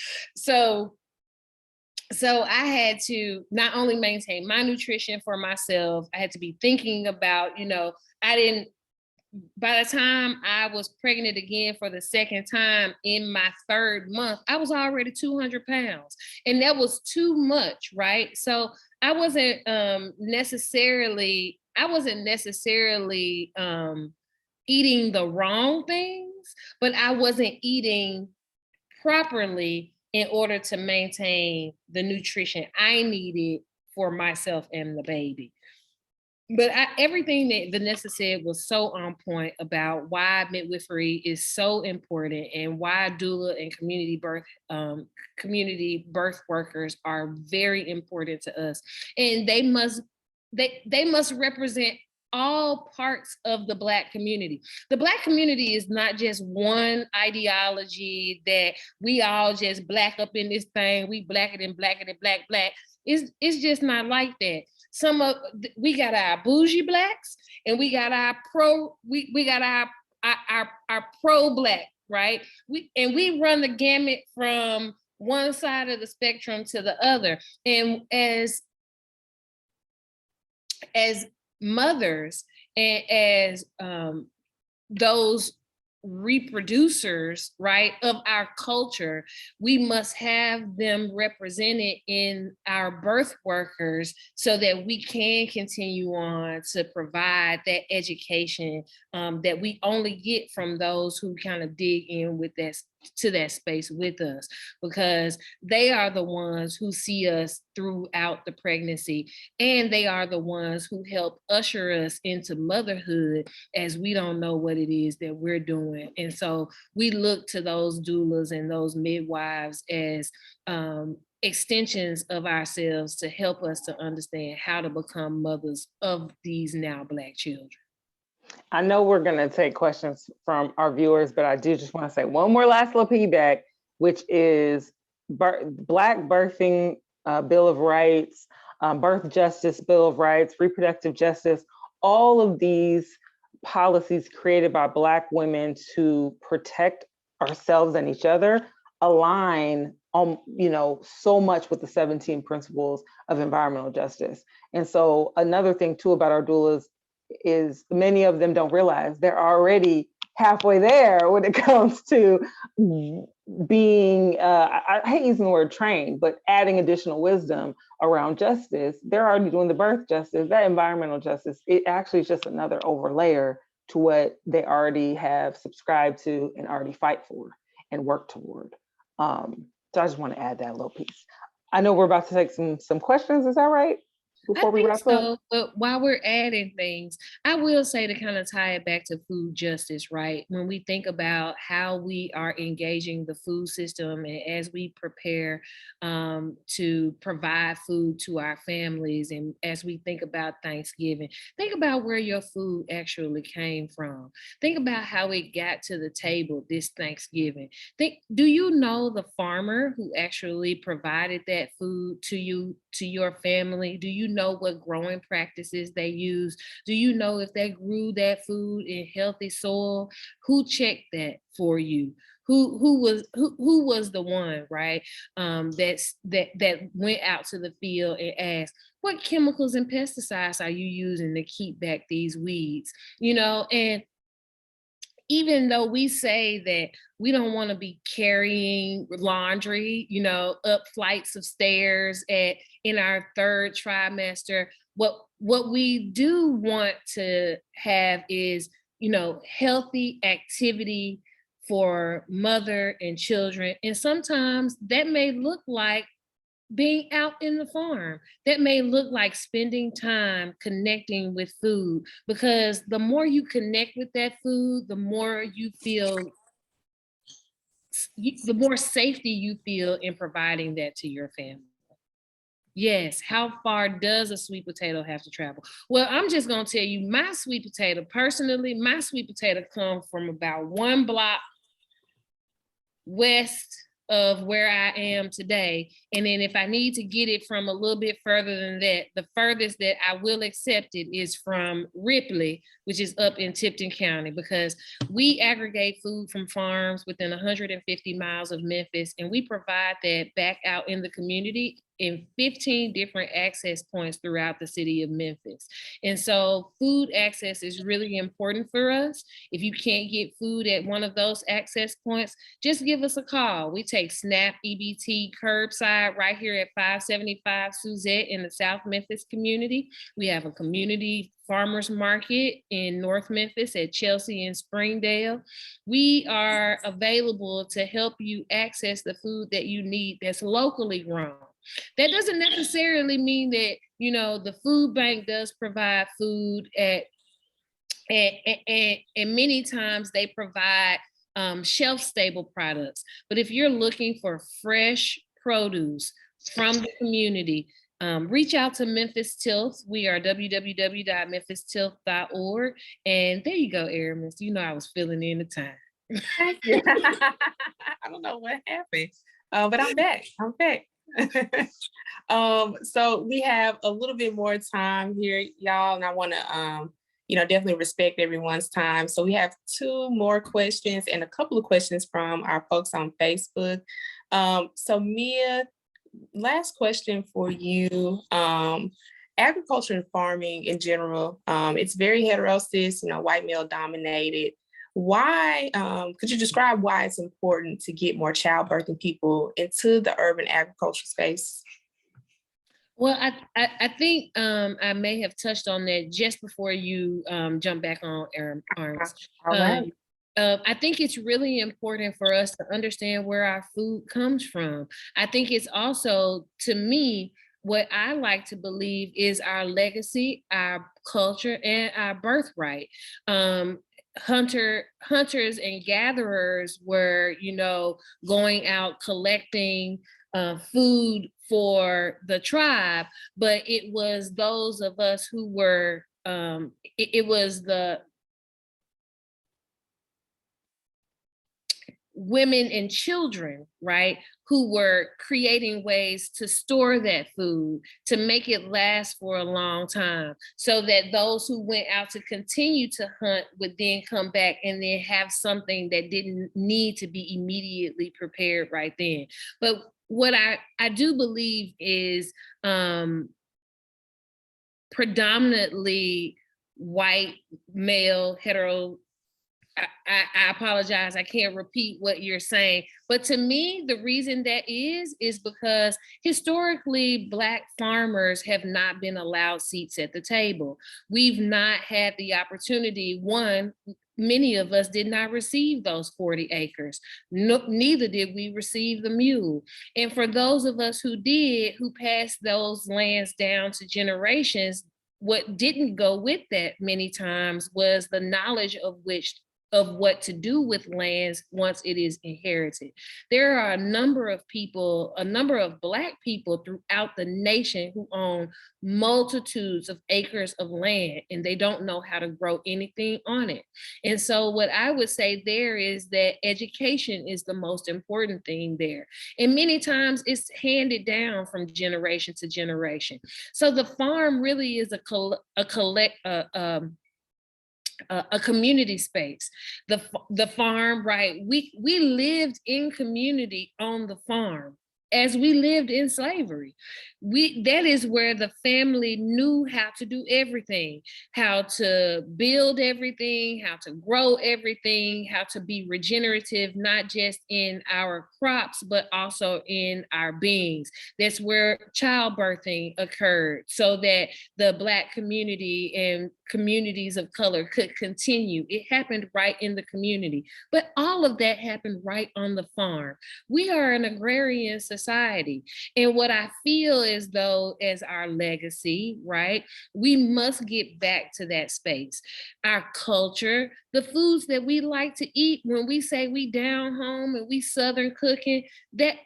So I had to not only maintain my nutrition for myself, I had to be thinking about, by the time I was pregnant again for the second time in my 3rd month, I was already 200 pounds, and that was too much, right? So I wasn't necessarily eating the wrong things, foods, but I wasn't eating properly in order to maintain the nutrition I needed for myself and the baby. But everything that Vanessa said was so on point about why midwifery is so important and why doula and community birth workers are very important to us. And they must represent all parts of the Black community. The Black community is not just one ideology that we all just Black up in this thing. We blacker than blacker than black. It's just not like that. We got our bougie Blacks and we got our pro Black, right? We run the gamut from one side of the spectrum to the other. And as mothers and as those reproducers, right, of our culture, we must have them represented in our birth workers so that we can continue on to provide that education that we only get from those who kind of dig in with that to that space with us, because they are the ones who see us throughout the pregnancy, and they are the ones who help usher us into motherhood as we don't know what it is that we're doing. And so we look to those doulas and those midwives as extensions of ourselves to help us to understand how to become mothers of these now Black children. I know we're going to take questions from our viewers, but I do just want to say one more last little piggyback, which is Black Birthing Bill of Rights, Birth Justice Bill of Rights, Reproductive Justice, all of these policies created by Black women to protect ourselves and each other align so much with the 17 principles of environmental justice. And so another thing too about our doulas is many of them don't realize they're already halfway there when it comes to being, I hate using the word trained, but adding additional wisdom around justice. They're already doing the birth justice, that environmental justice. It actually is just another overlayer to what they already have subscribed to and already fight for and work toward. So I just want to add that little piece. I know we're about to take some questions, is that right? Before we wrap up? But while we're adding things, I will say, to kind of tie it back to food justice, right? When we think about how we are engaging the food system and as we prepare to provide food to our families, and as we think about Thanksgiving, think about where your food actually came from. Think about how it got to the table this Thanksgiving. Do you know the farmer who actually provided that food to you, to your family? Do you know what growing practices they use? Do you know if they grew that food in healthy soil? Who checked that for you? Who was the one, right? That went out to the field and asked, what chemicals and pesticides are you using to keep back these weeds? And even though we say that we don't want to be carrying laundry, up flights of stairs in our third trimester, what we do want to have is, healthy activity for mother and children. And sometimes that may look like being out in the farm. That may look like spending time connecting with food, because the more you connect with that food, the more you feel, the more safety you feel in providing that to your family. Yes, how far does a sweet potato have to travel? Well, I'm just gonna tell you, my sweet potato come from about 1 block west of where I am today. And then if I need to get it from a little bit further than that, the furthest that I will accept it is from Ripley, which is up in Tipton County, because we aggregate food from farms within 150 miles of Memphis, and we provide that back out in the community in 15 different access points throughout the city of Memphis. And so food access is really important for us. If you can't get food at one of those access points, just give us a call. We take SNAP EBT curbside right here at 575 Suzette in the South Memphis community. We have a community farmers market in North Memphis at Chelsea and Springdale. We are available to help you access the food that you need that's locally grown. That doesn't necessarily mean that, you know, the food bank does provide food and many times they provide shelf-stable products. But if you're looking for fresh produce from the community, reach out to Memphis Tilth. We are www.memphistilth.org. And there you go, Aramis. You know I was filling in the time. Thank you. I don't know what happened, but I'm back. I'm back. So we have a little bit more time here, y'all, and I want to, definitely respect everyone's time. So we have 2 more questions and a couple of questions from our folks on Facebook. So Mia, last question for you. Agriculture and farming in general, it's very hetero-cis, white male dominated. Why, could you describe why it's important to get more childbirthing people into the urban agriculture space? Well, I think I may have touched on that just before you jump back on, Aramis. All right. I think it's really important for us to understand where our food comes from. I think it's also, to me, what I like to believe is our legacy, our culture, and our birthright. Hunters and gatherers were, going out collecting food for the tribe, but it was those of us who were, it was the women and children, right, who were creating ways to store that food, to make it last for a long time, so that those who went out to continue to hunt would then come back and then have something that didn't need to be immediately prepared right then. But what I do believe is predominantly white, male, hetero, I apologize, I can't repeat what you're saying. But to me, the reason that is because historically Black farmers have not been allowed seats at the table. We've not had the opportunity. One, many of us did not receive those 40 acres. No, neither did we receive the mule. And for those of us who did, who passed those lands down to generations, what didn't go with that many times was the knowledge of what to do with lands once it is inherited. There are a number of Black people throughout the nation who own multitudes of acres of land, and they don't know how to grow anything on it. And so what I would say there is that education is the most important thing there. And many times it's handed down from generation to generation. So the farm really is a community space. The farm, right? We lived in community on the farm as we lived in slavery. That is where the family knew how to do everything, how to build everything, how to grow everything, how to be regenerative, not just in our crops, but also in our beings. That's where childbirthing occurred, so that the Black community and communities of color could continue. It happened right in the community, but all of that happened right on the farm. We are an agrarian society. And what I feel as though as our legacy, right, we must get back to that space. Our culture, the foods that we like to eat, when we say we down home and we Southern cooking, that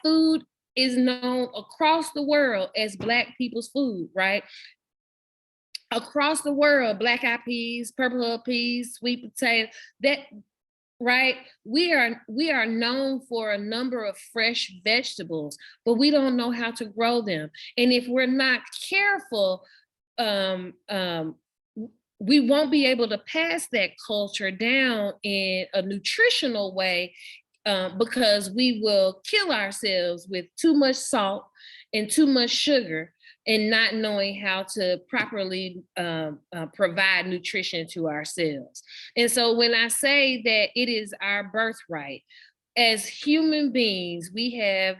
food is known across the world as Black people's food, right? Across the world, black eyed peas, purple hull peas, sweet potato, right? We are known for a number of fresh vegetables, but we don't know how to grow them. And if we're not careful, we won't be able to pass that culture down in a nutritional way, because we will kill ourselves with too much salt and too much sugar and not knowing how to properly provide nutrition to ourselves. And so when I say that it is our birthright, as human beings, we have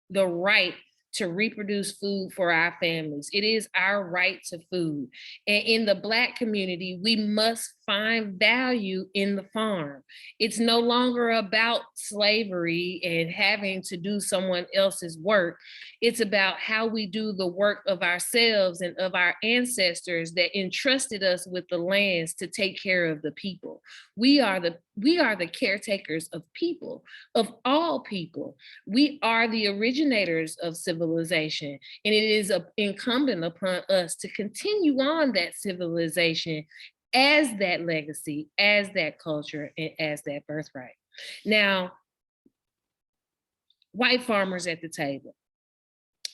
the right to reproduce food for our families. It is our right to food. And in the Black community, we must find value in the farm. It's no longer about slavery and having to do someone else's work. It's about how we do the work of ourselves and of our ancestors that entrusted us with the lands to take care of the people. We are the caretakers of people, of all people. We are the originators of civilization, and it is incumbent upon us to continue on that civilization as that legacy, as that culture, and as that birthright. Now, white farmers at the table.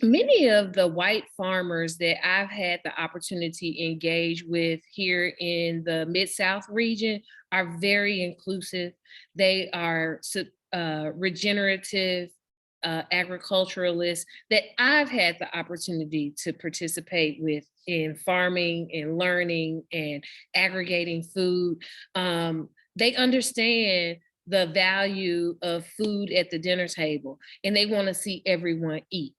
Many of the white farmers that I've had the opportunity to engage with here in the Mid-South region are very inclusive. They are regenerative agriculturalists that I've had the opportunity to participate with in farming and learning and aggregating food. They understand the value of food at the dinner table, and they want to see everyone eat.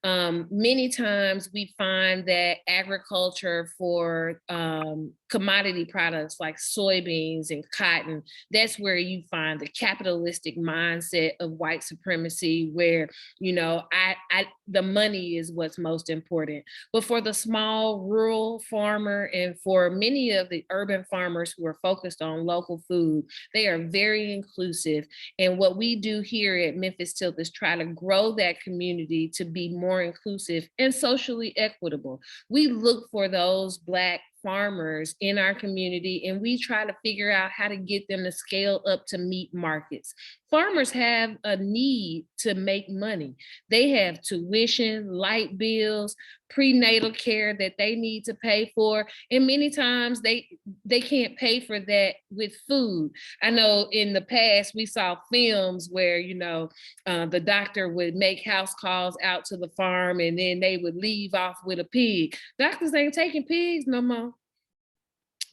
Many times we find that agriculture for commodity products like soybeans and cotton, that's where you find the capitalistic mindset of white supremacy, where, you know, the money is what's most important. But for the small rural farmer and for many of the urban farmers who are focused on local food, they are very inclusive. And what we do here at Memphis Tilth is try to grow that community to be more inclusive and socially equitable. We look for those Black farmers in our community, and we try to figure out how to get them to scale up to meet markets. Farmers have a need to make money. They have tuition, light bills, prenatal care that they need to pay for. And many times they can't pay for that with food. I know in the past we saw films where, you know, the doctor would make house calls out to the farm and then they would leave off with a pig. Doctors ain't taking pigs no more.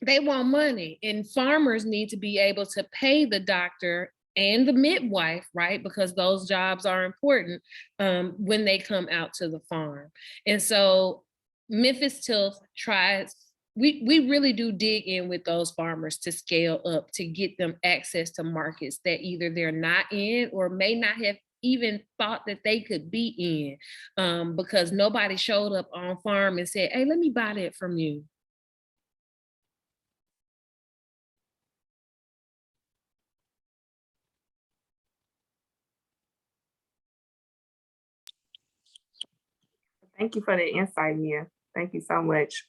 They want money, and farmers need to be able to pay the doctor and the midwife, right? Because those jobs are important when they come out to the farm. And so Memphis Tilth tries, we really do dig in with those farmers to scale up, to get them access to markets that either they're not in or may not have even thought that they could be in, because nobody showed up on farm and said, hey, let me buy that from you. Thank you for the insight, Mia. Thank you so much.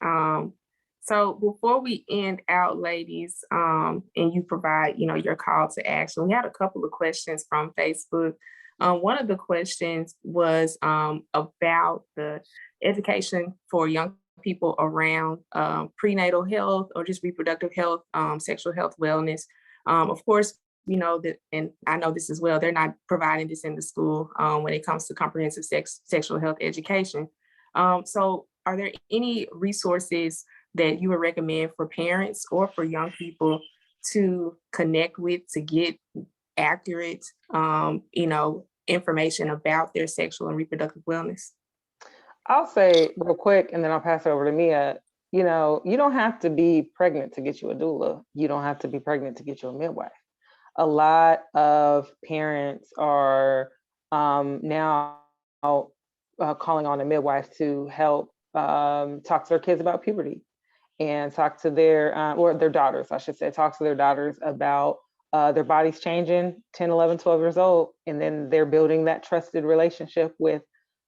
So before we end out, ladies, and you provide, you know, your call to action, we had a couple of questions from Facebook. One of the questions was about the education for young people around prenatal health or just reproductive health, sexual health, wellness. Of course, you know that, and I know this as well, they're not providing this in the school when it comes to comprehensive sexual health education. So are there any resources that you would recommend for parents or for young people to connect with to get accurate, you know, information about their sexual and reproductive wellness? I'll say real quick, and then I'll pass it over to Mia. You know, you don't have to be pregnant to get you a doula. You don't have to be pregnant to get you a midwife. A lot of parents are now calling on a midwife to help talk to their kids about puberty and talk to their daughters, I should say, talk to their daughters about their bodies changing 10, 11, 12 years old. And then they're building that trusted relationship with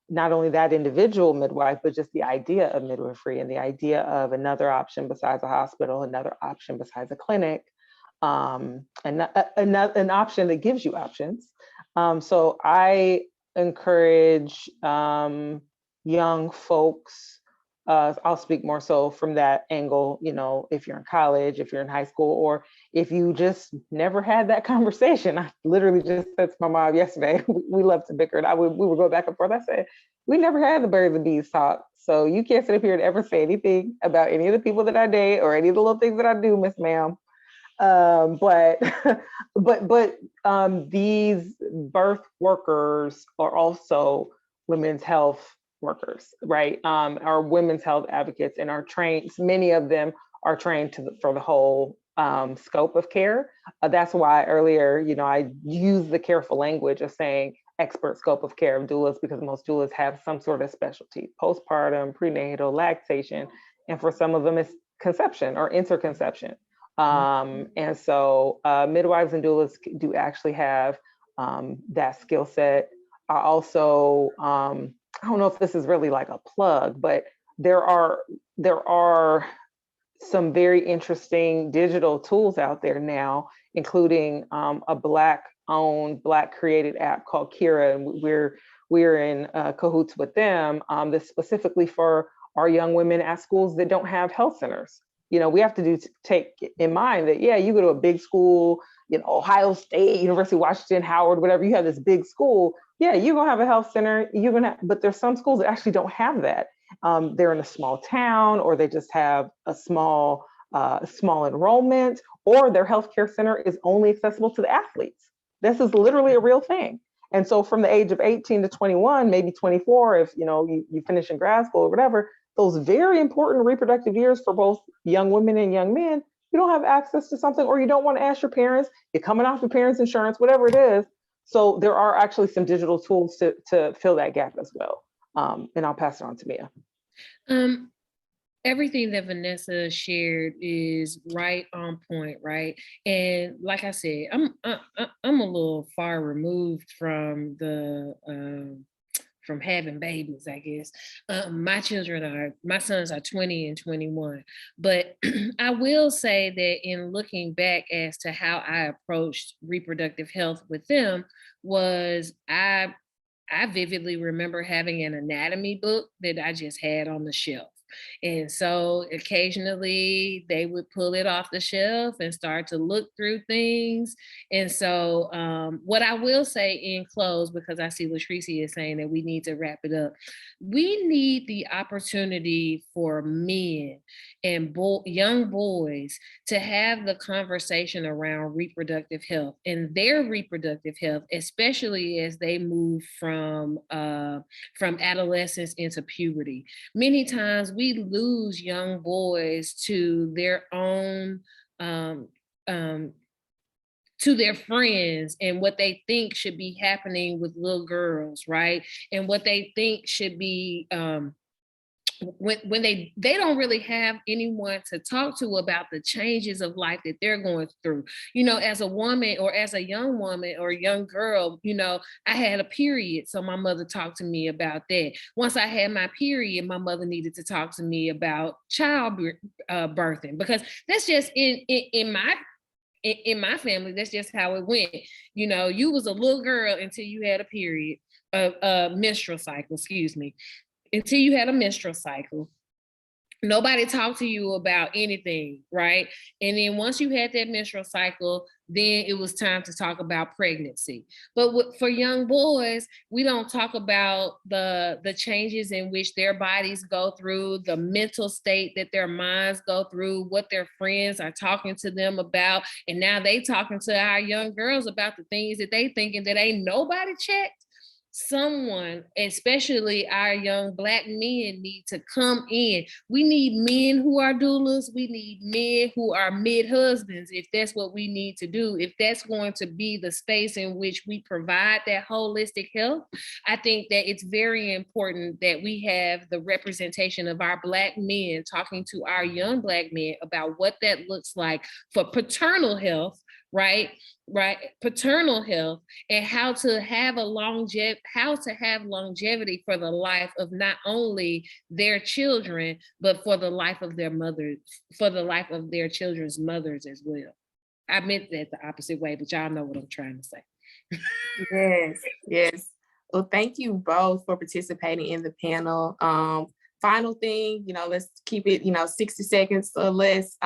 not only that individual midwife, but just the idea of midwifery and the idea of another option besides a hospital, another option besides a clinic, and an option that gives you options. So I encourage young folks, I'll speak more so from that angle, you know, if you're in college, if you're in high school, or if you just never had that conversation. I literally just said to my mom yesterday, we love to bicker, we would go back and forth. I said, We never had the birds and bees talk. So you can't sit up here and ever say anything about any of the people that I date or any of the little things that I do, Miss Ma'am. But these birth workers are also women's health workers, right? Are women's health advocates and are trained. Many of them are trained for the whole scope of care. That's why earlier, I use the careful language of saying expert scope of care of doulas, because most doulas have some sort of specialty: postpartum, prenatal, lactation, and for some of them it's conception or interconception. And so midwives and doulas do actually have that skill set. I also, I don't know if this is really like a plug, but there are some very interesting digital tools out there now, including a Black-owned, Black-created app called Kira, and we're in cahoots with them. That's specifically for our young women at schools that don't have health centers. We have to take in mind that, yeah, you go to a big school, Ohio State, University of Washington, Howard, whatever, you have this big school. Yeah, you're gonna have a health center. But there's some schools that actually don't have that. They're in a small town, or they just have a small enrollment, or their healthcare center is only accessible to the athletes. This is literally a real thing. And so from the age of 18 to 21, maybe 24, if you finish in grad school or whatever, those very important reproductive years for both young women and young men, you don't have access to something, or you don't want to ask your parents, you're coming off your parents' insurance, whatever it is. So there are actually some digital tools to fill that gap as well. And I'll pass it on to Mia. Everything that Vanessa shared is right on point, right? And like I said, I'm a little far removed from from having babies, I guess. My sons are 20 and 21. But I will say that in looking back as to how I approached reproductive health with them was I vividly remember having an anatomy book that I just had on the shelf. And so occasionally they would pull it off the shelf and start to look through things. And so what I will say in close, because I see Latricia is saying that we need to wrap it up, we need the opportunity for men and young boys to have the conversation around reproductive health and their reproductive health, especially as they move from adolescence into puberty. Many times we lose young boys to their own to their friends and what they think should be happening with little girls, right? And what they think should be when they don't really have anyone to talk to about the changes of life that they're going through. As a woman or as a young woman or young girl, I had a period. So my mother talked to me about that. Once I had my period, my mother needed to talk to me about birthing, because that's just in my family, that's just how it went. You was a little girl until you had a period, menstrual cycle, excuse me. Until you had a menstrual cycle. Nobody talked to you about anything, right? And then once you had that menstrual cycle, then it was time to talk about pregnancy. But for young boys, we don't talk about the changes in which their bodies go through, the mental state that their minds go through, what their friends are talking to them about. And now they talking to our young girls about the things that they thinking that ain't nobody checked. Someone, especially our young Black men, need to come in. We need men who are doulas. We need men who are mid-husbands, if that's what we need to do. If that's going to be the space in which we provide that holistic health, I think that it's very important that we have the representation of our Black men talking to our young Black men about what that looks like for paternal health, right? Paternal health, and how to have longevity for the life of not only their children, but for the life of their mothers, for the life of their children's mothers as well. I meant that the opposite way, but y'all know what I'm trying to say. Yes. Well, thank you both for participating in the panel. Final thing, let's keep it, 60 seconds or less,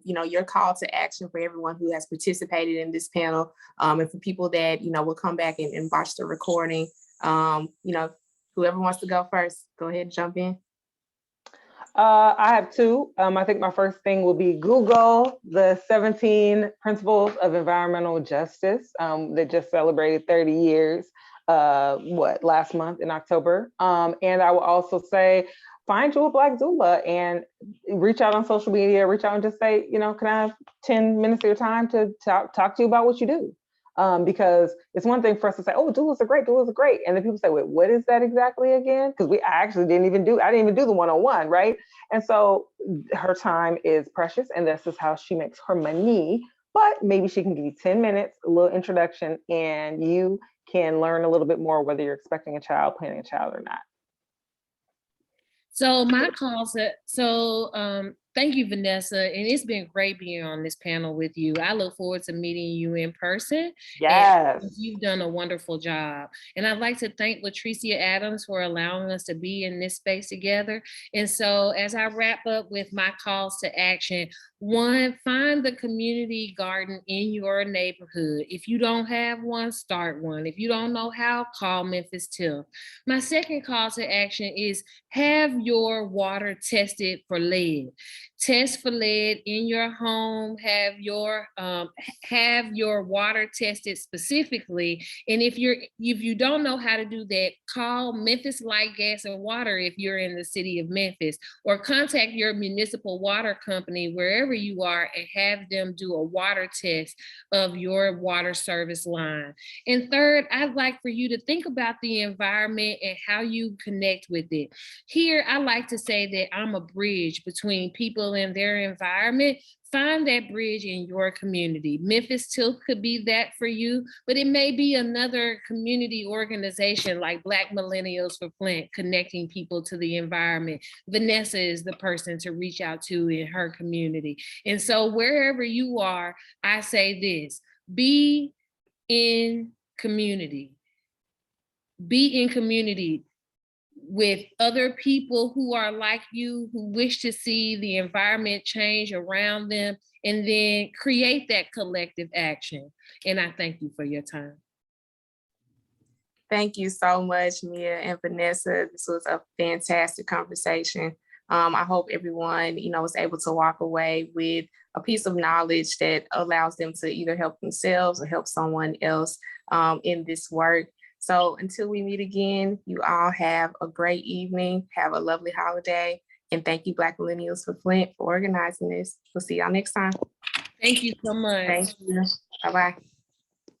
your call to action for everyone who has participated in this panel, and for people that, will come back and watch the recording, Whoever wants to go first, go ahead and jump in. I have two. I think my first thing will be Google the 17 Principles of Environmental Justice that just celebrated 30 years, last month in October. And I will also say, find you a Black doula and reach out on social media, reach out and just say, can I have 10 minutes of your time to talk to you about what you do? Because it's one thing for us to say, oh, doulas are great. And then people say, wait, what is that exactly again? Because I didn't even do the one-on-one, right? And so her time is precious and this is how she makes her money, but maybe she can give you 10 minutes, a little introduction, and you can learn a little bit more whether you're expecting a child, planning a child or not. So thank you, Vanessa. And it's been great being on this panel with you. I look forward to meeting you in person. Yes. And you've done a wonderful job. And I'd like to thank Latricia Adams for allowing us to be in this space together. And so as I wrap up with my calls to action, one, find the community garden in your neighborhood. If you don't have one, start one. If you don't know how, call Memphis Tilth. My second call to action is have your water tested for lead. Test for lead in your home, have your water tested specifically. And if you don't know how to do that, call Memphis Light, Gas and Water if you're in the city of Memphis, or contact your municipal water company wherever you are and have them do a water test of your water service line. And third, I'd like for you to think about the environment and how you connect with it. Here, I like to say that I'm a bridge between people and their environment. Find that bridge in your community. Memphis Tilth could be that for you, but it may be another community organization like Black Millennials for Flint, connecting people to the environment. Vanessa is the person to reach out to in her community. And so wherever you are, I say this, be in community. Be in community with other people who are like you, who wish to see the environment change around them, and then create that collective action. And I thank you for your time. Thank you so much, Mia and Vanessa. This was a fantastic conversation. I hope everyone, was able to walk away with a piece of knowledge that allows them to either help themselves or help someone else in this work. So until we meet again, you all have a great evening, have a lovely holiday, and thank you, Black Millennials for Flint, for organizing this. We'll see y'all next time. Thank you so much. Thank you. Bye-bye.